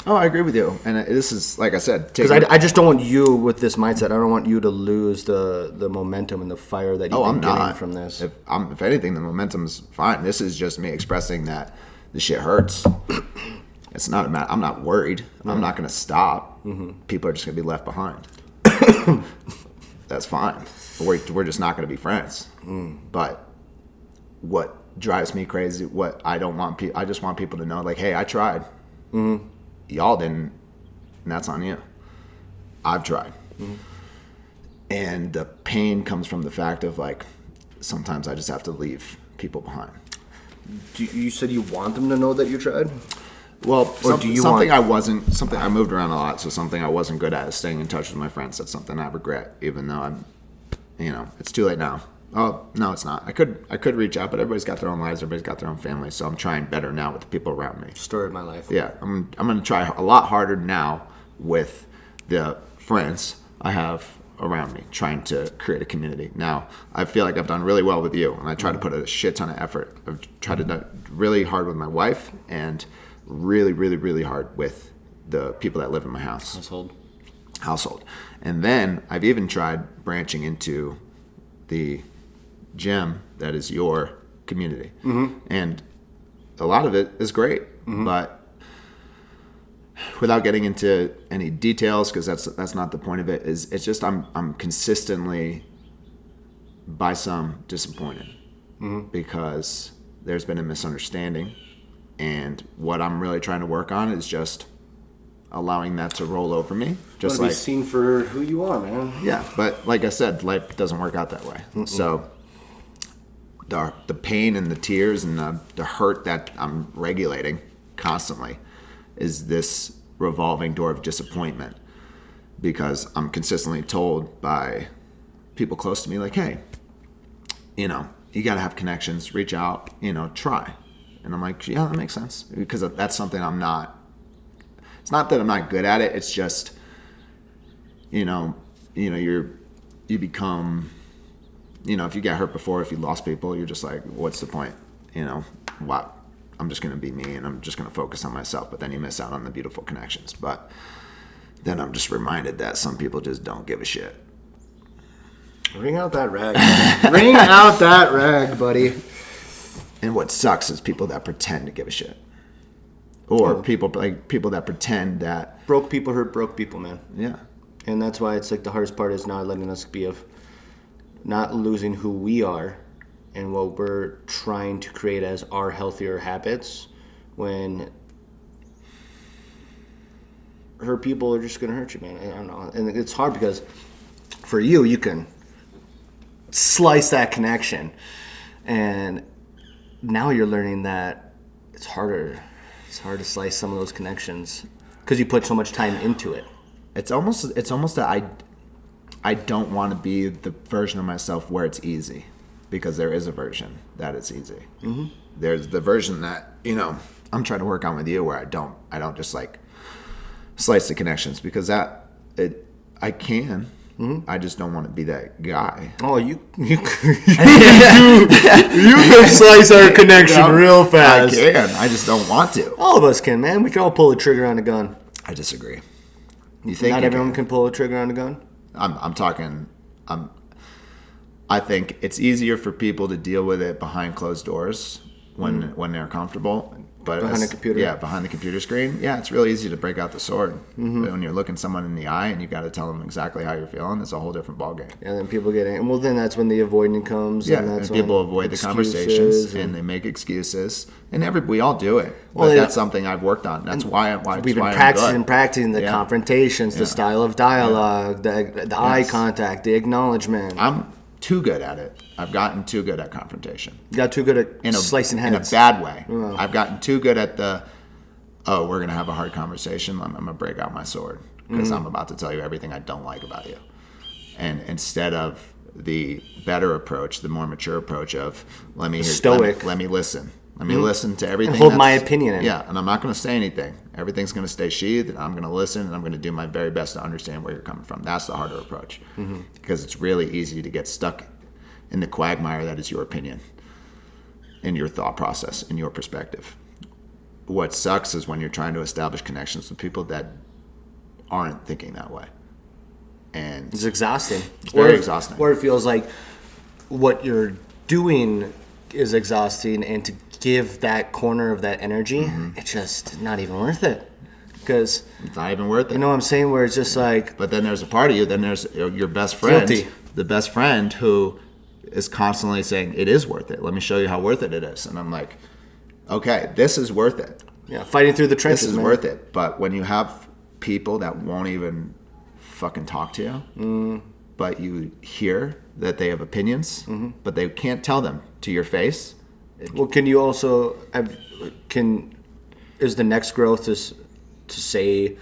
Oh, I agree with you. And this is, like I said, because I just don't want you with this mindset. I don't want you to lose the momentum and the fire that you've been getting from this. If anything, the momentum's fine. This is just me expressing that the shit hurts. It's not a matter. I'm not worried. I'm not going to stop. People are just going to be left behind. That's fine. We're just not going to be friends. But what drives me crazy, what I don't want I just want people to know, like, hey, I tried. Y'all didn't, and that's on you. I've tried. And the pain comes from the fact of, like, sometimes I just have to leave people behind. You said you want them to know that you tried? Well, I moved around a lot, so something I wasn't good at is staying in touch with my friends. That's something I regret, even though it's too late now. Oh, no, it's not. I could reach out, but everybody's got their own lives, everybody's got their own families, so I'm trying better now with the people around me. Story of my life. Yeah, I'm going to try a lot harder now with the friends I have around me, trying to create a community. Now, I feel like I've done really well with you, and I try to put a shit ton of effort. I've tried to do really hard with my wife, and really, really, really hard with the people that live in my household. And then I've even tried branching into the gym that is your community. And a lot of it is great, but without getting into any details, because that's not the point of it, it's just I'm consistently by some disappointed because there's been a misunderstanding, and what I'm really trying to work on is just allowing that to roll over me. Just like be seen for who you are, man. Yeah, but like I said, life doesn't work out that way. So the pain and the tears and the hurt that I'm regulating constantly is this revolving door of disappointment, because I'm consistently told by people close to me, like, hey, you got to have connections, reach out, try. And I'm like, yeah, that makes sense, because that's something I'm not. It's not that I'm not good at it. It's just, you become, if you get hurt before, if you lost people, you're just like, what's the point? What? I'm just going to be me, and I'm just going to focus on myself. But then you miss out on the beautiful connections. But then I'm just reminded that some people just don't give a shit. Ring out that rag. Ring out that rag, buddy. And what sucks is people that pretend to give a shit. Or people that pretend that broke people hurt broke people, man. Yeah. And that's why it's like the hardest part is not letting us be not losing who we are and what we're trying to create as our healthier habits, when hurt people are just gonna hurt you, man. I don't know. And it's hard because for you can slice that connection, and now you're learning that it's harder. It's hard to slice some of those connections because you put so much time into it. It's almost that I don't want to be the version of myself where it's easy, because there is a version that it's easy. There's the version that I'm trying to work on with you, where I don't just like slice the connections, because I can. I just don't want to be that guy. Oh, you can slice our connection real fast. I can. I just don't want to. All of us can, man. We can all pull a trigger on a gun. I disagree. You think not everyone can pull a trigger on a gun? I think it's easier for people to deal with it behind closed doors when they're comfortable. But Behind the computer. Yeah, behind the computer screen. Yeah, it's really easy to break out the sword. But when you're looking someone in the eye and you got to tell them exactly how you're feeling, it's a whole different ballgame. And then people get in. Well, then that's when the avoiding comes. Yeah, and that's and people when avoid the excuses conversations and they make excuses. And we all do it. But Well, yeah. that's something I've worked on. That's why We've been I'm practicing the Yeah. confrontations, the style of dialogue, the eye contact, the acknowledgement. I'm too good at it. I've gotten too good at confrontation. You got too good at slicing In a heads. bad way. I've gotten too good at we're going to have a hard conversation. I'm going to break out my sword because I'm about to tell you everything I don't like about you. And instead of the better approach, the more mature approach of let me Stoic. let me listen. Let me listen to everything. And hold my opinion in. Yeah, and I'm not going to say anything. Everything's going to stay sheathed, and I'm going to listen, and I'm going to do my very best to understand where you're coming from. That's the harder approach because it's really easy to get stuck in the quagmire that is your opinion, in your thought process, in your perspective. What sucks is when you're trying to establish connections with people that aren't thinking that way. And It's exhausting. It's very exhausting. Or it feels like what you're doing is exhausting, and to give that corner of that energy, it's just not even worth it. Because, it's not even worth it. you know what I'm saying, where it's just like, But then there's a part of you, then there's your best friend, Guilty. the best friend who is constantly saying, it is worth it. Let me show you how worth it is. And I'm like, okay, this is worth it. yeah, fighting through the trenches, This is man. worth it. But when you have people that won't even fucking talk to you, but you hear that they have opinions, but they can't tell them to your face. Well, can you also is the next growth to say,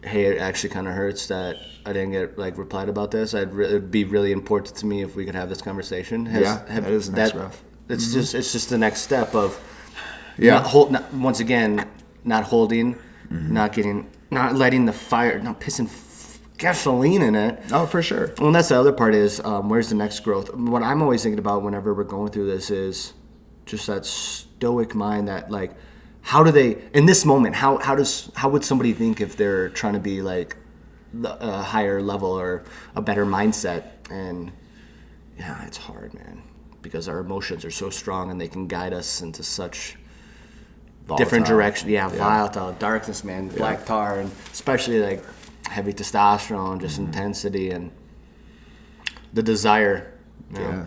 hey, it actually kind of hurts that I didn't get replied about this. It'd be really important to me if we could have this conversation. That is the next growth. It's just the next step of Yeah. once again, not holding, not letting the fire, not pissing gasoline in it. Oh, for sure. Well, and that's the other part is where's the next growth? What I'm always thinking about whenever we're going through this is just that stoic mind that how do they in this moment? How would somebody think if they're trying to be a higher level or a better mindset? And yeah, it's hard, man, because our emotions are so strong and they can guide us into such different directions. Yeah, volatile darkness, man, black tar, and especially heavy testosterone, just intensity and the desire. You know? Yeah.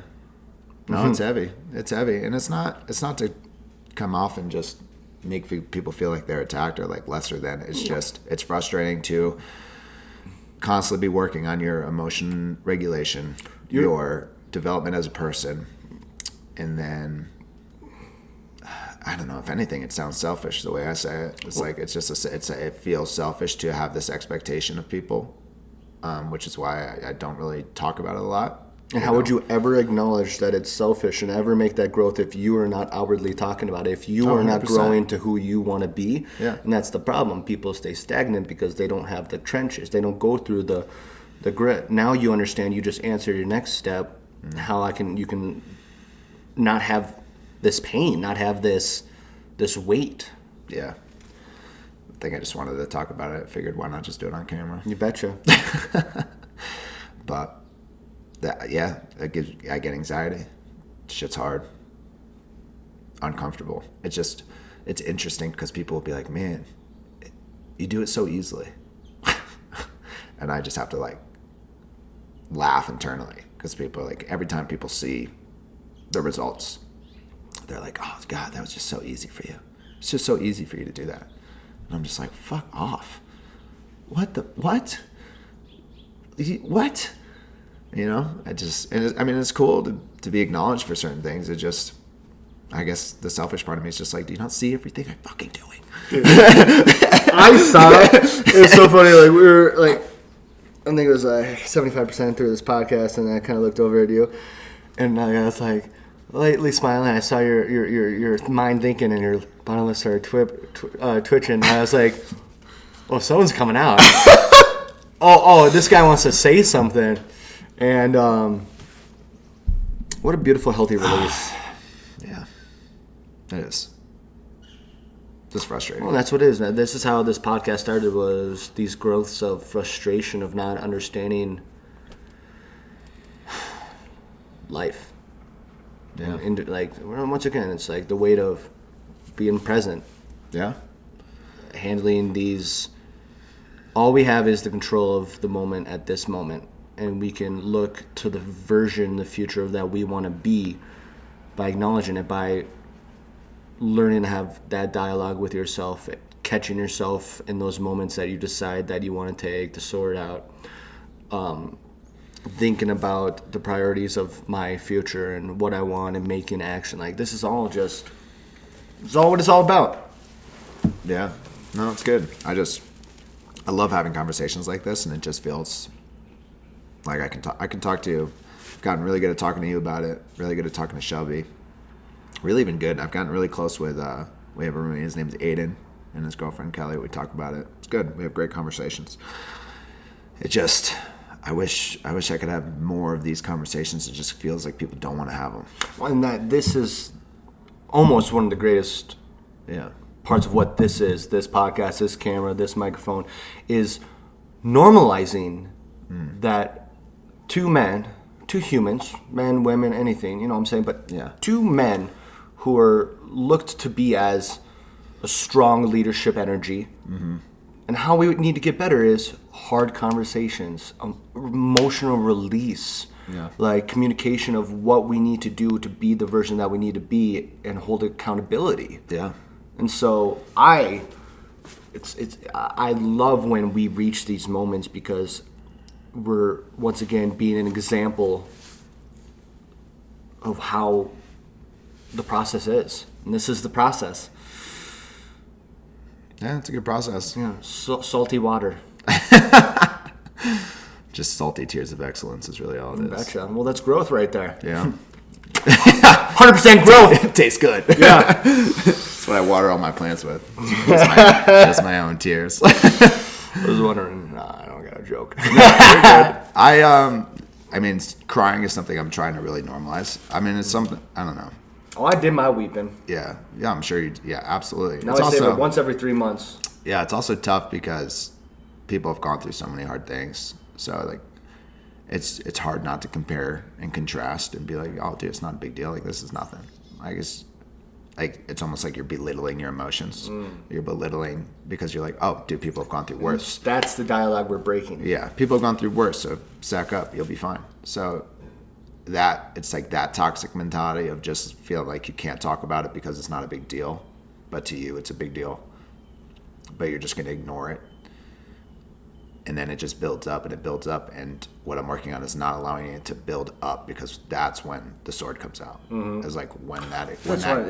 No, it's heavy. It's heavy, and it's not to come off and just make people feel like they're attacked or lesser than. It's just it's frustrating to constantly be working on your emotion regulation, your development as a person, and then I don't know. If anything, it sounds selfish the way I say it. It's it feels selfish to have this expectation of people, which is why I don't really talk about it a lot. And how would you ever acknowledge that it's selfish and ever make that growth if you are not outwardly talking about it, if you are not 100%. growing to who you want to be? Yeah. And that's the problem. People stay stagnant because they don't have the trenches. They don't go through the grit. Now you understand, you just answer your next step, how you can not have this pain, not have this weight. Yeah. I think I just wanted to talk about it. I figured why not just do it on camera. You betcha. But I get anxiety. Shit's hard. Uncomfortable. It's interesting because people will be like, man, you do it so easily. And I just have to laugh internally because people are every time people see the results, they're like, oh God, that was just so easy for you. It's just so easy for you to do that. And I'm just like, fuck off. What? What? You know, it's cool to be acknowledged for certain things. It just, I guess the selfish part of me is just do you not see everything I'm fucking doing? I saw it. It was so funny. We were I think it was 75% through this podcast, and I kind of looked over at you, and I was lightly smiling. I saw your mind thinking, and your bottom lip started twitching. And I was like, "Oh, someone's coming out." oh, this guy wants to say something, and what a beautiful, healthy release. Yeah, it is. Just frustrating. Well, that's what it is, man. This is how this podcast started, was these growths of frustration of not understanding life. Yeah. And once again, it's the weight of being present, Yeah. handling these. All we have is the control of the moment at this moment, and we can look to the version, the future of that we want to be by acknowledging it, by learning to have that dialogue with yourself, catching yourself in those moments that you decide that you want to take the sword out, thinking about the priorities of my future and what I want and making action. Like, this is all just, it's all what it's all about. Yeah. No, it's good. I love having conversations like this, and it just feels like I can talk to you. I've gotten really good at talking to you about it. Really good at talking to Shelby. Really even good. I've gotten really close with we have a roommate. His name's Aiden, and his girlfriend Kelly. We talk about it. It's good. We have great conversations. It just, I wish I could have more of these conversations. It just feels like people don't want to have them. And that this is almost one of the greatest Yeah. parts of what this is, this podcast, this camera, this microphone, is normalizing that two humans, men, women, anything, you know what I'm saying? But Yeah. two men who are looked to be as a strong leadership energy. And how we need to get better is hard conversations, emotional release, like communication of what we need to do to be the version that we need to be, and hold accountability. Yeah. And so I love when we reach these moments, because we're once again being an example of how the process is. And this is the process. Yeah, it's a good process. Yeah, salty water. Just salty tears of excellence is really all it is. Betcha. Well, that's growth right there. Yeah. 100% growth. It tastes good. Yeah. That's what I water all my plants with. Just my own tears. I was wondering. Nah, I don't got a joke. I mean, crying is something I'm trying to really normalize. I mean, it's something, I don't know. Oh, I did my weeping. Yeah, I'm sure you, yeah, absolutely. Now It's I save also, it once every 3 months. yeah, it's also tough because people have gone through so many hard things. So, like, it's hard not to compare and contrast and be like, oh, dude, it's not a big deal. Like, this is nothing. It's almost like you're belittling your emotions. You're belittling because you're like, oh, dude, people have gone through worse. That's the dialogue we're breaking. Yeah, people have gone through worse, so sack up, you'll be fine. So it's like that toxic mentality of just feel like you can't talk about it because it's not a big deal, but to you it's a big deal, but you're just going to ignore it, and then it just builds up and it builds up, and what I'm working on is not allowing it to build up, because that's when the sword comes out. It's like when that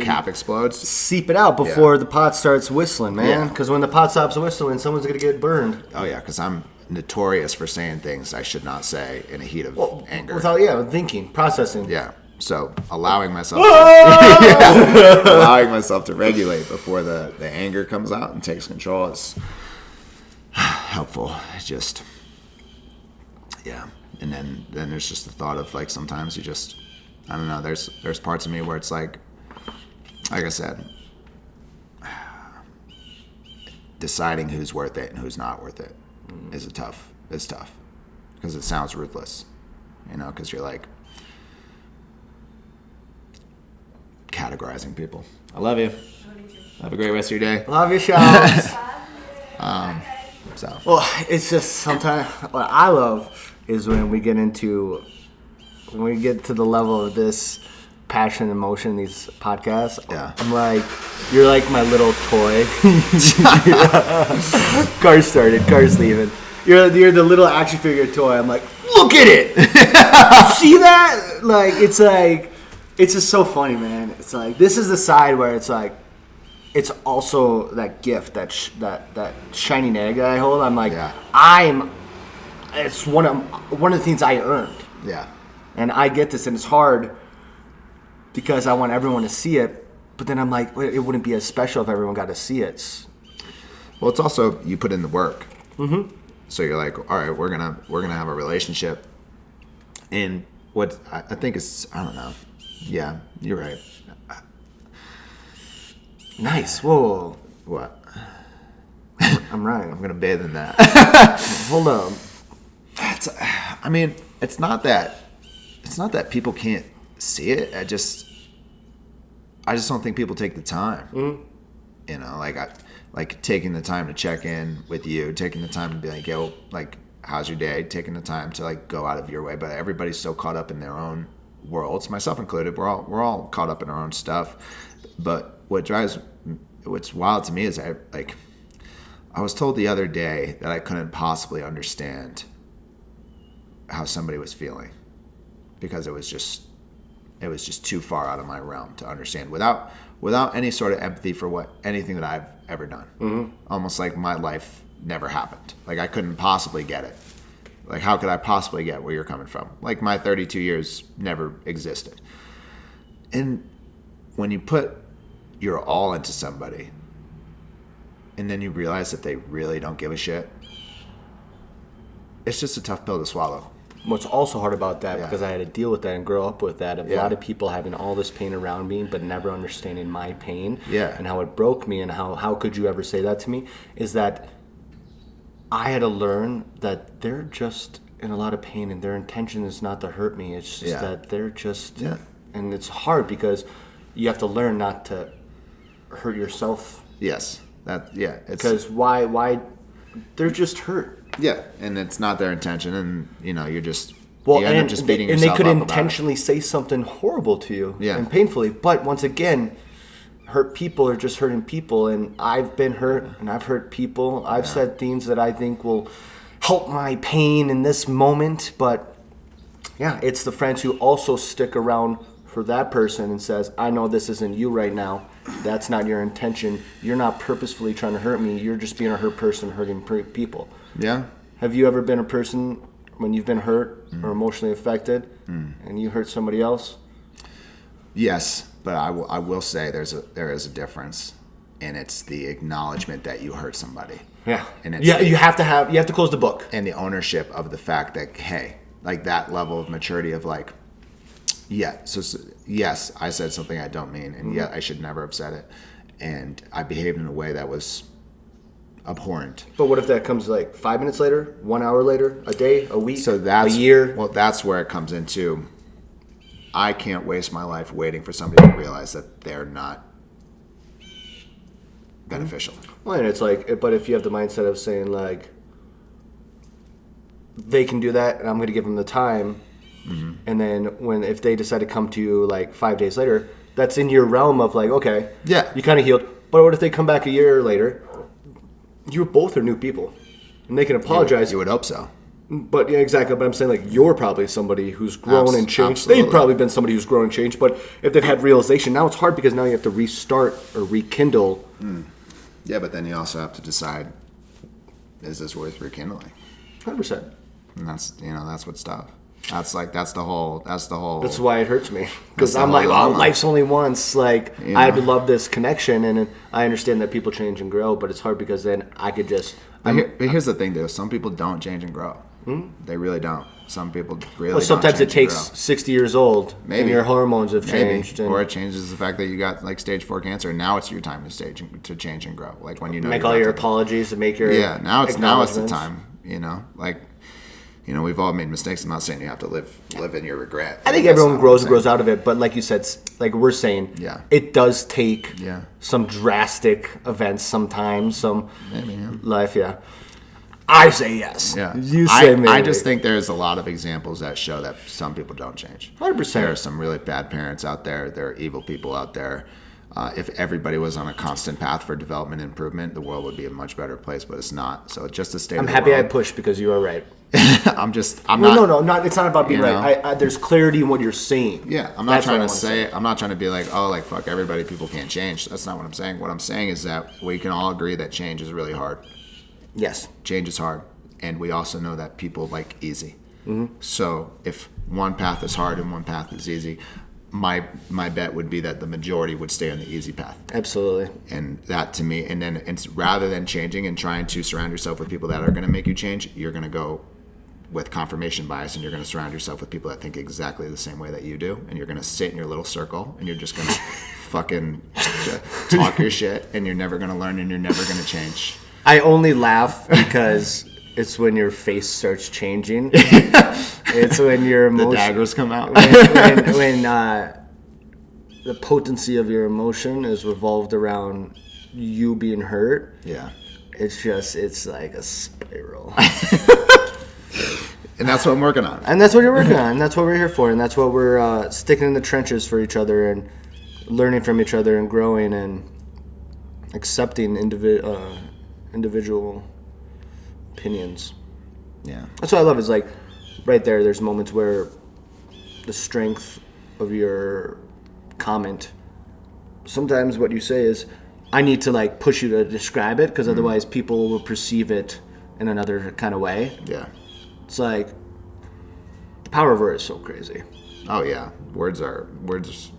cap explodes. Seep it out before the pot starts whistling, man. Because when the pot stops whistling, someone's going to get burned. Oh yeah, because I'm notorious for saying things I should not say in a heat of anger. Without thinking, processing. Yeah. So allowing myself to regulate before the anger comes out and takes control is helpful. It's just, yeah. And then there's just the thought of, like, sometimes you just, I don't know, there's parts of me where it's like I said, deciding who's worth it and who's not worth it is tough because it sounds ruthless, because you're like categorizing people. I love you. Have a great rest of your day. Love your shows. So Well, it's just sometimes what I love is when we get to the level of this passion and emotion in these podcasts. Yeah. I'm like, you're like my little toy. Car started, car's leaving. You're the little action figure toy. I'm like, look at it. See that? It's just so funny, man. It's like, this is the side where it's like, it's also that gift, that shining egg that I hold. I'm like, Yeah. it's one of the things I earned. yeah. And I get this, and it's hard because I want everyone to see it. But then I'm like, it wouldn't be as special if everyone got to see it. Well, it's also, you put in the work. Mm-hmm. So you're like, all right, we're gonna have a relationship, and what I think is, I don't know. Yeah, you're right. Nice. Whoa. What? I'm right. I'm gonna bathe in that. Hold up. I mean, it's not that people can't see it. I just don't think people take the time. You know, like taking the time to check in with you, taking the time to be like, yo, like, how's your day? Taking the time to like go out of your way. But everybody's so caught up in their own worlds, myself included. We're all caught up in our own stuff. But what's wild to me is I was told the other day that I couldn't possibly understand how somebody was feeling because it was just too far out of my realm to understand without any sort of empathy for anything that I've ever done. Mm-hmm. Almost like my life never happened. Like I couldn't possibly get it. Like how could I possibly get where you're coming from? Like my 32 years never existed. And when you put your all into somebody and then you realize that they really don't give a shit, it's just a tough pill to swallow. What's also hard about that, Yeah. because I had to deal with that and grow up with that, of a Yeah. lot of people having all this pain around me but never understanding my pain, Yeah. and how it broke me, and how could you ever say that to me, is that I had to learn that they're just in a lot of pain and their intention is not to hurt me. It's just Yeah. that they're just, Yeah. and it's hard because you have to learn not to hurt yourself, Yes. It's because why they're just hurt. yeah, and it's not their intention, and you know you end up just beating and yourself they could up about intentionally say something horrible to you, Yeah. and painfully. But once again, hurt people are just hurting people, and I've been hurt, and I've hurt people. I've said things that I think will help my pain in this moment, but yeah, it's the friends who also stick around for that person and says, I know this isn't you right now. That's not your intention. You're not purposefully trying to hurt me. You're just being a hurt person hurting people. it. Yeah, Have you ever been a person when you've been hurt or emotionally affected and you hurt somebody else? yes, but I will say there is a difference, and it's the acknowledgement that you hurt somebody. Yeah. And it's You have to close the book. and the ownership of the fact that, hey, like that level of maturity of like, yes, I said something I don't mean, and I should never have said it, and I behaved in a way that was abhorrent. But what if that comes like 5 minutes later, 1 hour later, a day, a week, So that's a year? Well, that's where it comes into. I can't waste my life waiting for somebody to realize that they're not beneficial. Well, and it's like, but if you have the mindset of saying like, they can do that, and I'm going to give them the time, and then if they decide to come to you like 5 days later, that's in your realm of like, okay, Yeah. you kind of healed. But what if they come back a year later? You both are new people, and they can apologize. You would hope so. But yeah, exactly. But I'm saying like you're probably somebody who's grown and changed. Absolutely. They've probably been somebody who's grown and changed. But if they've had realization, now it's hard because now you have to restart or rekindle. Yeah, but then you also have to decide, is this worth rekindling? 100%. And that's what's tough. That's the whole. That's why it hurts me, because That's the I'm whole like, oh, dilemma. life's only once. Like You I know? love this connection, and I understand that people change and grow, but it's hard because then I could just. But here's the thing, though. Some people don't change and grow. They really don't. Some people really. Well, sometimes don't it change takes and 60 years old, Maybe. and your hormones have grow. Maybe. changed, and Or it changes the fact that you got like stage 4 cancer, and now it's your time to change and grow. Like when you know make you're all about your to- apologies and make your now it's the acknowledgements. time. We've all made mistakes. I'm not saying you have to live in your regret. I think That's everyone not what I'm grows saying. out of it, but like you said, like we're saying, Yeah. it does take Yeah. some drastic events sometimes, some Maybe, yeah. life, yeah. I say yes. Yeah, You say maybe. I just think there's a lot of examples that show that some people don't change. 100%. There are some really bad parents out there. There are evil people out there. If everybody was on a constant path for development and improvement, the world would be a much better place. But it's not. So it's just a state. I'm of the happy I world. pushed because you are right. I'm No, not. no, it's not about being You right. know? There's clarity in what you're saying. Yeah, I'm not That's what trying I to wanna say. I'm not trying to be like, oh, like fuck everybody. People can't change. That's not what I'm saying. What I'm saying is that we can all agree that change is really hard. Yes. Change is hard, and we also know that people like easy. Mm-hmm. So if one path is hard and one path is easy, my bet would be that the majority would stay on the easy path. Absolutely. And that to me, and then it's rather than changing and trying to surround yourself with people that are going to make you change, you're going to go with confirmation bias, and you're going to surround yourself with people that think exactly the same way that you do, and you're going to sit in your little circle, and you're just going to fucking talk your shit, and you're never going to learn, and you're never going to change. I only laugh because it's when your face starts changing. It's when your The emotion, daggers come out. when the potency of your emotion is revolved around you being hurt, Yeah. it's like a spiral. And that's what I'm working on. And that's what you're working on. And that's what we're here for. And that's what we're sticking in the trenches for each other and learning from each other and growing and accepting individual opinions. Yeah. That's what I love is like right there, there's moments where the strength of your comment, sometimes what you say is, I need to like push you to describe it because otherwise people will perceive it in another kind of way. Yeah. It's like the power of words is so crazy. Oh yeah. Words. That's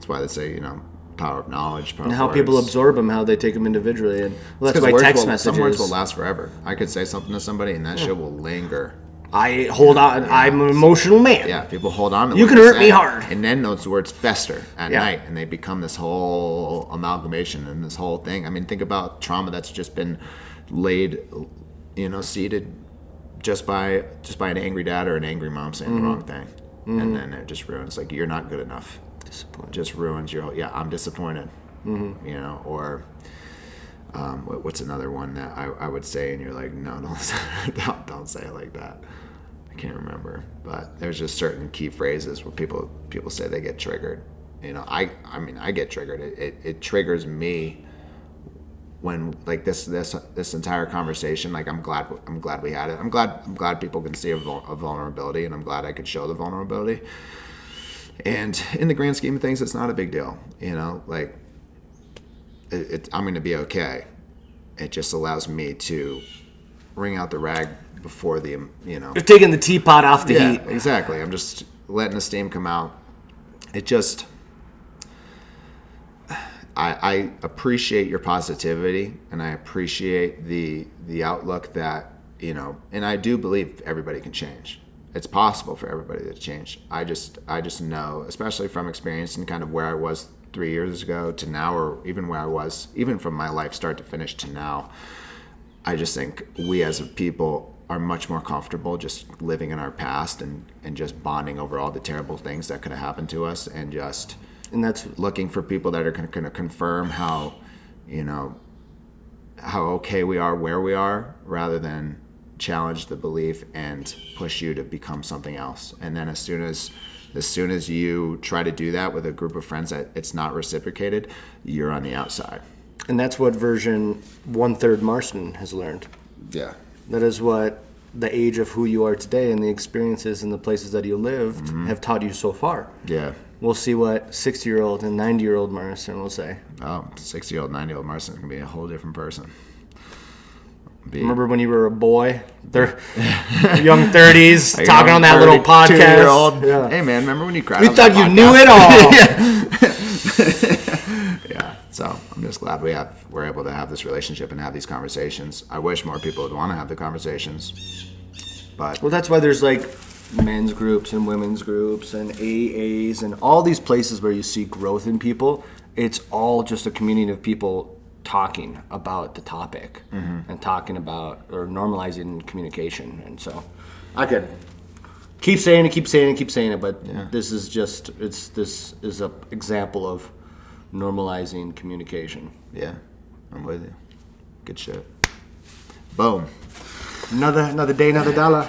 why they say, you know, power of knowledge. Power And of how words. people absorb them, how they take them individually. And well, that's 'Cause why text messages. Some words will last forever. I could say something to somebody and that shit will linger. I hold on. I'm an emotional man. Yeah, people hold on to You what can you're hurt me saying, hard. and then those words fester at Yeah. night, and they become this whole amalgamation and this whole thing. I mean, think about trauma that's just been laid, you know, seeded just by an angry dad or an angry mom saying the wrong thing, and then it just ruins. Like, you're not good enough. Disappointed. Just ruins your whole. Yeah, I'm disappointed. You know, or. What's another one that I would say, and you're like, no, don't say it like that. I can't remember, but there's just certain key phrases where people say they get triggered. You know, I mean, I get triggered. It triggers me when like this entire conversation. Like, I'm glad we had it. I'm glad people can see a vulnerability, and I'm glad I could show the vulnerability. And in the grand scheme of things, it's not a big deal. You know, like. I'm going to be okay. It just allows me to wring out the rag before the, you know. You're taking the teapot off the heat. Exactly. I'm just letting the steam come out. It just, I appreciate your positivity, and I appreciate the outlook that, you know, and I do believe everybody can change. It's possible for everybody to change. I just know, especially from experience and kind of where I was 3 years ago to now, or even where I was, even from my life start to finish to now, I just think we as a people are much more comfortable just living in our past and just bonding over all the terrible things that could have happened to us, and that's looking for people that are going to confirm how, you know, how okay we are where we are, rather than challenge the belief and push you to become something else. And then as soon as you try to do that with a group of friends that it's not reciprocated, you're on the outside. And that's what version 1/3 Marston has learned. Yeah. That is what the age of who you are today and the experiences and the places that you lived have taught you so far. Yeah. We'll see what 60-year-old and 90-year-old Marston will say. Oh, 60-year-old, 90-year-old Marston can be a whole different person. Remember when you were a boy? They're young 30s, Like, talking on that little podcast. 32-year-old. Yeah. Hey, man, remember when you cried? We on thought that you knew podcast? it all. Yeah. So I'm just glad we're able to have this relationship and have these conversations. I wish more people would want to have the conversations. But Well, that's why there's like men's groups and women's groups and AAs and all these places where you see growth in people. It's all just a community of people talking about the topic and talking about or normalizing communication. And so I could keep saying it, but this is a example of normalizing communication. yeah, I'm with you. Good shit. Boom. Another day, another dollar.